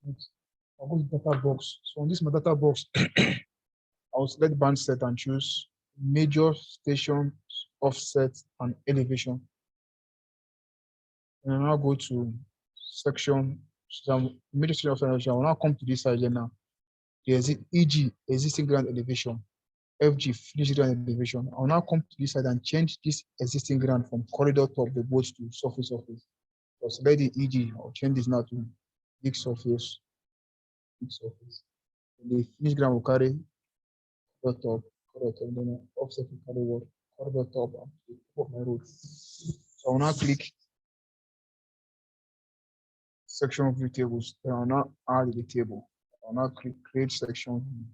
Next. I'll go to data box. So on this my data box, I'll select band set and choose major station offset and elevation. And I'll now go to section. So major station offset and elevation. I will now come to this side here now. There's EG existing ground elevation. FG finished ground elevation. I'll now come to this side and change this existing ground from corridor top the boat to surface. So select the EG. I'll change this now to big surface. Big surface. And the finished ground will carry corridor top, then offset will carry what? Corridor top and the top of my road. So I'll now click section view tables. Then I'll now add the table. I'll now click create section view.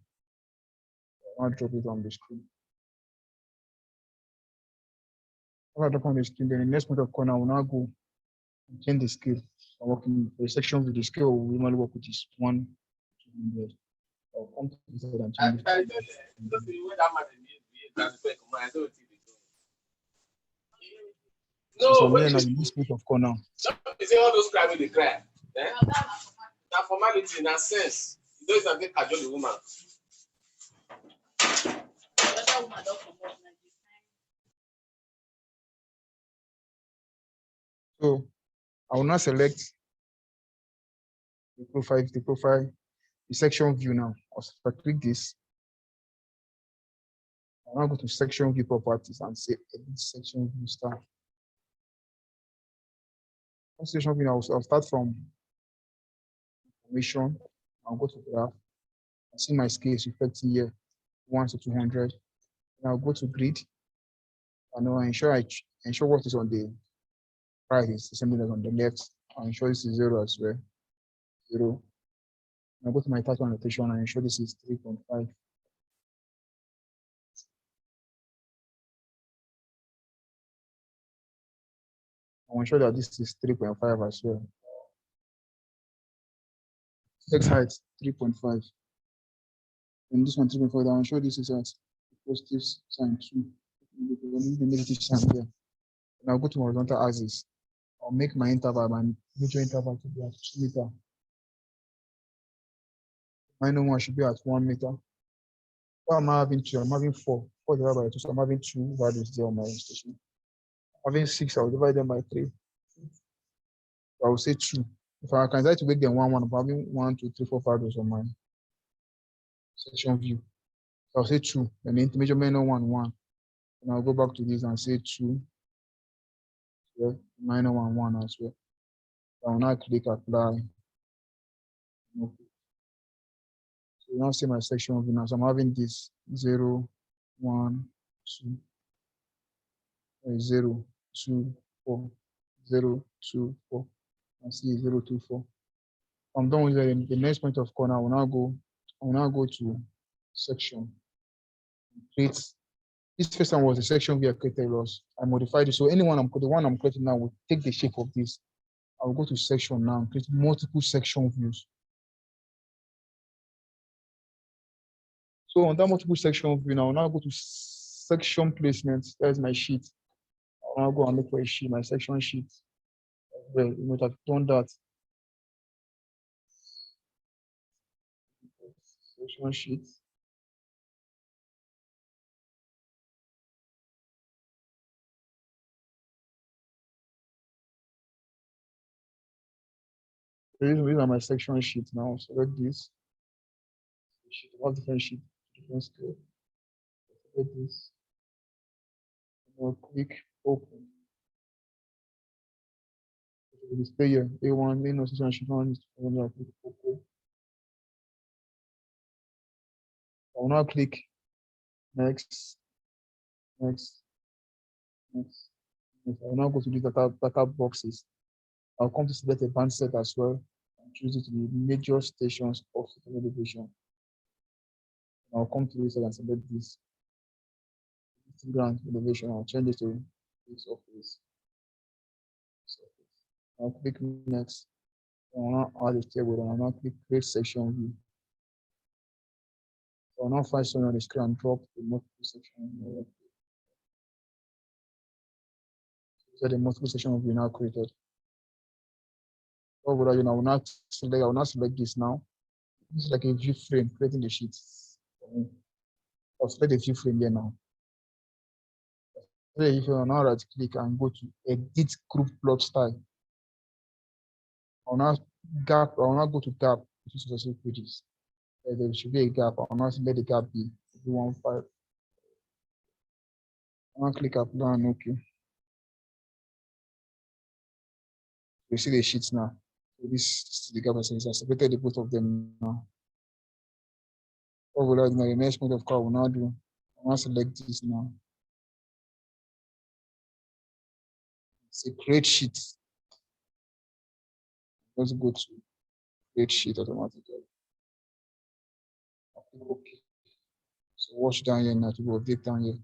I'll drop it on the screen. If I drop on the screen, then the next point of corner, I will now go and change the scale. I'm working for a section with the scale, we normally work with is 1 to 100. I'll come to this side and change it. So I'm here now in this point of corner. You say all those cry with the cry. That formality in that sense. You don't even cajole the woman. So I will now select the profile, the section view now. If I click this, I'll now go to section view properties and say edit section view start. Section view, I'll start from information. I'll go to graph. I see my scale is reflecting here 1 to 200. And I'll go to grid. And I'll ensure what is on the right is the same thing as on the left. I'll ensure this is 0 as well. 0. I'll go to my title annotation and ensure this is 3.5. I'll ensure that this is 3.5 as well. Text height 3.5. And this one 3.5. I'll ensure this is at positive sign 2. The negative sign here. And I'll go to horizontal axis. I'll make my interval, my major interval to be at 2 meters. Minor one should be at 1 meter. What am I having 2? I'm having 4. 4 divided by 2. So I'm having 2 values there on my station. Having 6, I'll divide them by 3. So I will say 2. If I can try to make them 1, 1, I'm having 1, 2, 3, 4 values on my section view. So I'll say 2. And then measurement 1, 1. And I'll go back to this and say 2. Yeah, minor 1, 1 as well. So I'll now click apply. Okay. So now see my section view now. So I'm having this 0, 1, 2, 0, 2, 4, 0, 2, 4. And see 0, 2, 4. I'm done with the next point of corner. I will now go to section. Create. This first one was the section view I created loss. I modified it. So the one I'm creating now will take the shape of this. I will go to section now and create multiple section views. So on that multiple section view now, I'll now go to section placement. That's my sheet. I'll now go and look for a sheet, my section sheet. Well, you might have done that. section sheet. These are my section sheet now. Select this. Sheet, all different sheet, different scale. Select this. Now click open. Display here. A1, main section sheet 1 is click open. I will now click next, next, next, next. I will now go to the data boxes. I'll come to select a band set as well and choose it to be major stations of certain elevation. I'll come to this and select this ground elevation. I'll change it to this surface. I'll click next. I will now add a table and I'll now click create section view. So I'll now find somewhere on the screen and drop the multiple section. So the multiple section will be now created. What would I do now? I will now select this now. This is like a view frame, creating the sheet. I'll select a view frame here now. So if you now right click and go to edit group plot style. I'll now go to gap, which is also pages. There should be a gap. I'll now let the gap be 15. I'll now click apply and OK. You see the sheets now. So this is the gap. I separated the both of them now. What will I do now? The next point of call will now do. I'll now select this now. It's a create sheet. Let's go to create sheet automatically. OK. So watch down here now to go update down here.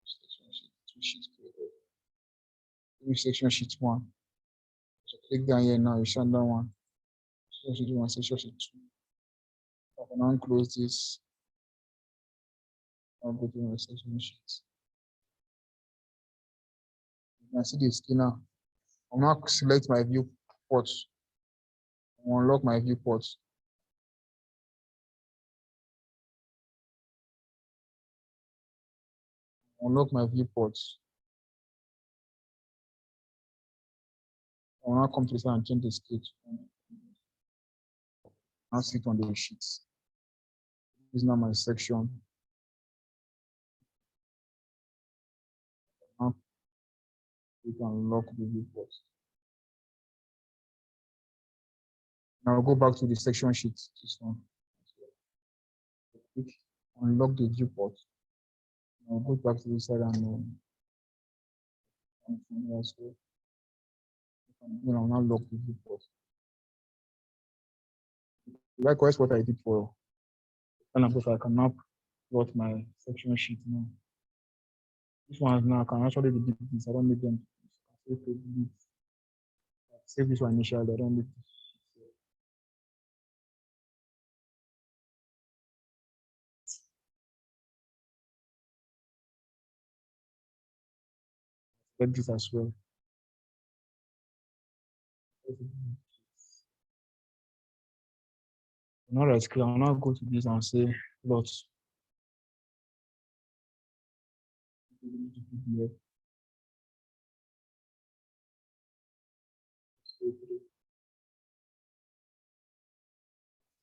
Section sheet, 2 sheets created. Section sheet 1. So click down here now, you shut down 1. Section sheet 1, section sheet 2. I can now close this. I'll go to my section sheet. You can see the scanner. I'll now select my viewport. I'll unlock my viewport. Unlock my viewport. I'll now come to this and change the state. I'll sit on the sheets. This is now my section. Now we can unlock the viewport. Now I'll go back to the section sheet. This one. Click unlock the viewport. I'll go back to this side and also I'll now lock the viewport. Likewise, what I did for and I can now plot my section sheet now. This one now I can actually delete this. I don't need them. Save this one initially. I don't need this. Get this as well. Now right click. I'll now go to this and say plot.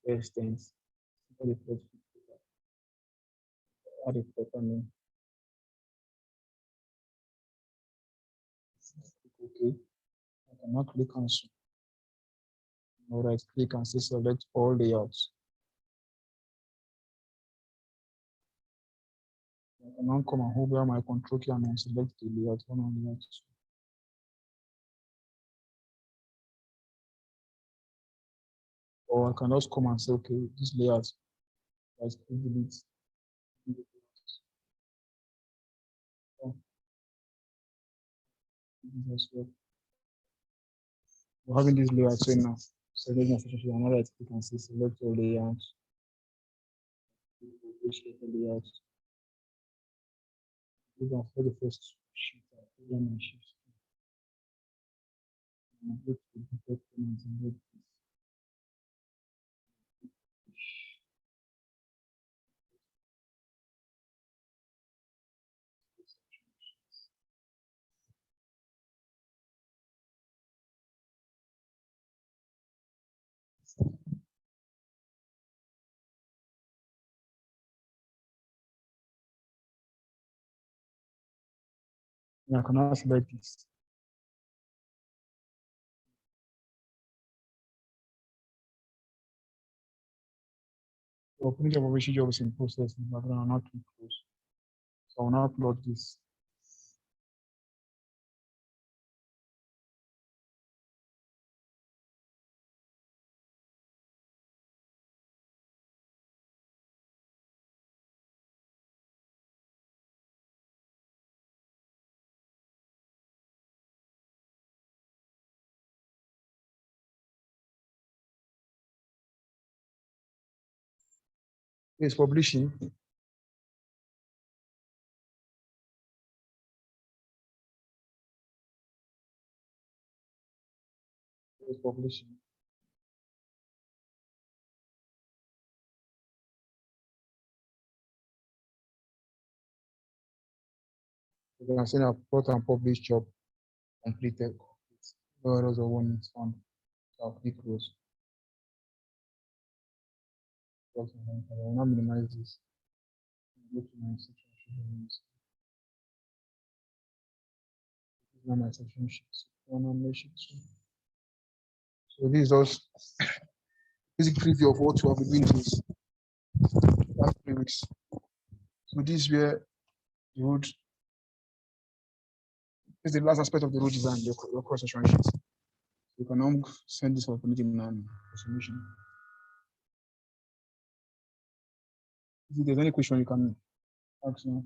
Extends. Add a plot name. Okay. I can now click cancel. Now right click and say select all layouts. I can now come and hold down my control key and select the layout 1 and layout 2. Or I can just come and say, okay, this layout, let's delete. We're having this layout right now. Select my section, I'm right click and say select all layouts. Layout. For the first sheet, my sheet. I can now select this. The opportunity of operation job is in process, but I will not click close. So I will now upload this. It's publishing. It's publishing. You can see now put and publish job completed. No errors or warnings found. So I'll click close. I will now minimize this. Go to my section. This is now my section sheet. So this is also basic preview of what we have been doing this last 3 weeks. So this is where the road is the last aspect of the road design, your cross section sheet. You can now send this for permitting and submission. If there's any question, you can ask now.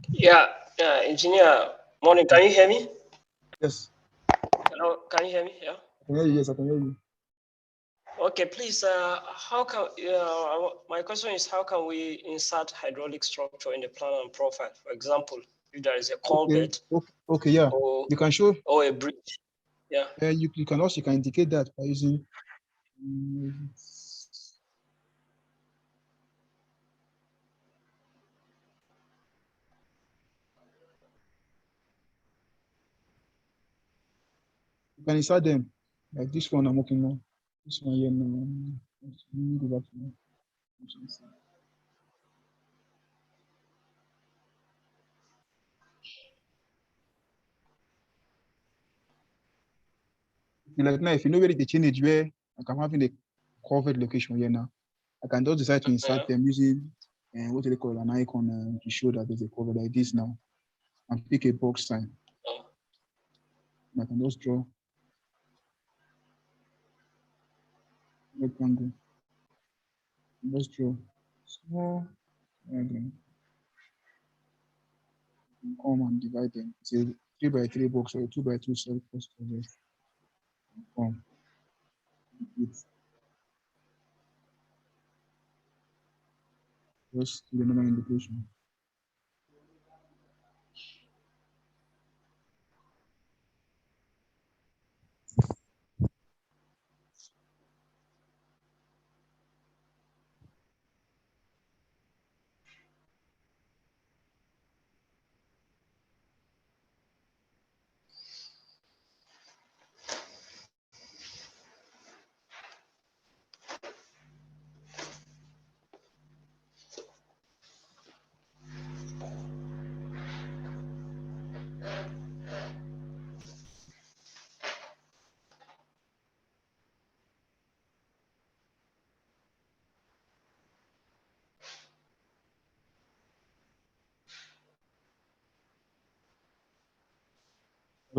Yeah, engineer, morning. Can you hear me? Yes. Hello, can you hear me? Yeah. I can hear you. Yes, I can hear you. Okay, please. How can my question is how can we insert hydraulic structure in the plan and profile? For example, if there is a culvert. Okay, yeah. Or, you can show. Or a bridge. Yeah. You can also indicate that by using. You can insert them like this one I'm working on. This one here now. Go back to me. Like now, if you know where the change where like I'm having a covered location here now, I can just decide to insert them using what do they call an icon to show that there's a cover like this now, and pick a box sign. I can just draw rectangle. Just draw small and come and divide them. It's a 3x3 box or a 2x2 cell post this. Come. Just the normal indication.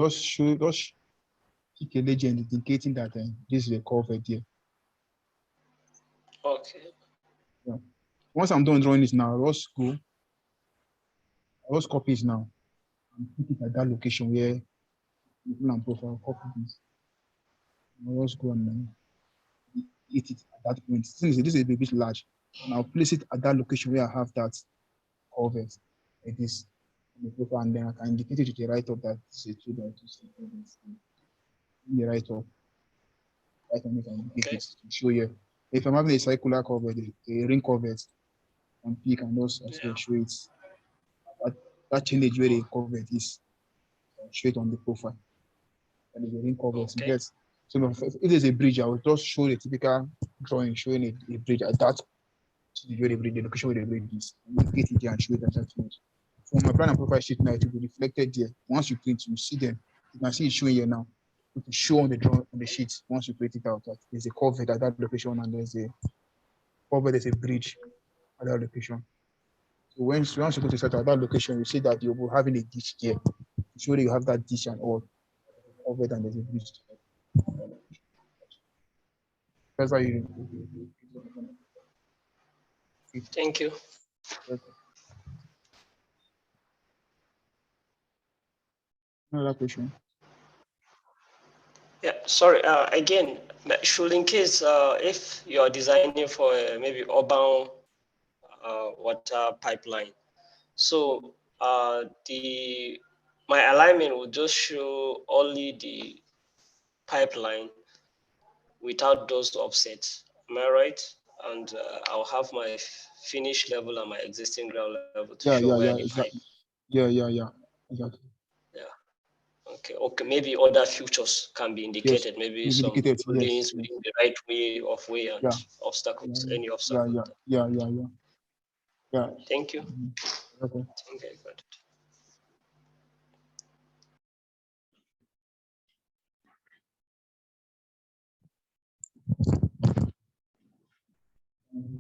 Just pick a legend indicating that this is a covered here. Okay. Yeah. Once I'm done drawing it now, I'll just copy it now and put it at that location where the plan profile copy this. I'll just go and hit it at that point. Since this is a bit large, and I'll place it at that location where I have that covered like this on the profile, and then I can indicate it to the right of that this is a 2x2 in the right of. I can indicate it to show you. If I'm having a circular cover, a ring cover, and pick and also show it. That change where the cover is straight on the profile. And the ring cover. Okay. So if there's a bridge, I will just show the typical drawing showing a bridge at that where they breed, the location where they breed this. You get it there and show it and that thing. So on my plan and profile sheet now, it will be reflected there. Once you print, you see them. You can see it showing here now. It will show on the draw on the sheet once you print it out. That there's a cover at that location and there's a cover, there's a bridge at that location. So once you go to set at that location, you see that you'll be having a ditch there. To show that you have that ditch and all covered and there's a bridge. That's how you. Thank you. Another question. Yeah, sorry. Again, should in case if you are designing for maybe urban water pipeline, so my alignment will just show only the pipeline without those offsets. Am I right? And I'll have my finish level and my existing ground level to show where the pipe. Yeah. Exactly. Yeah. Okay. Maybe other features can be indicated. Maybe some indicated, buildings yes. within the right way and obstacles, any obstacle. Yeah. Thank you. Okay. Okay, good.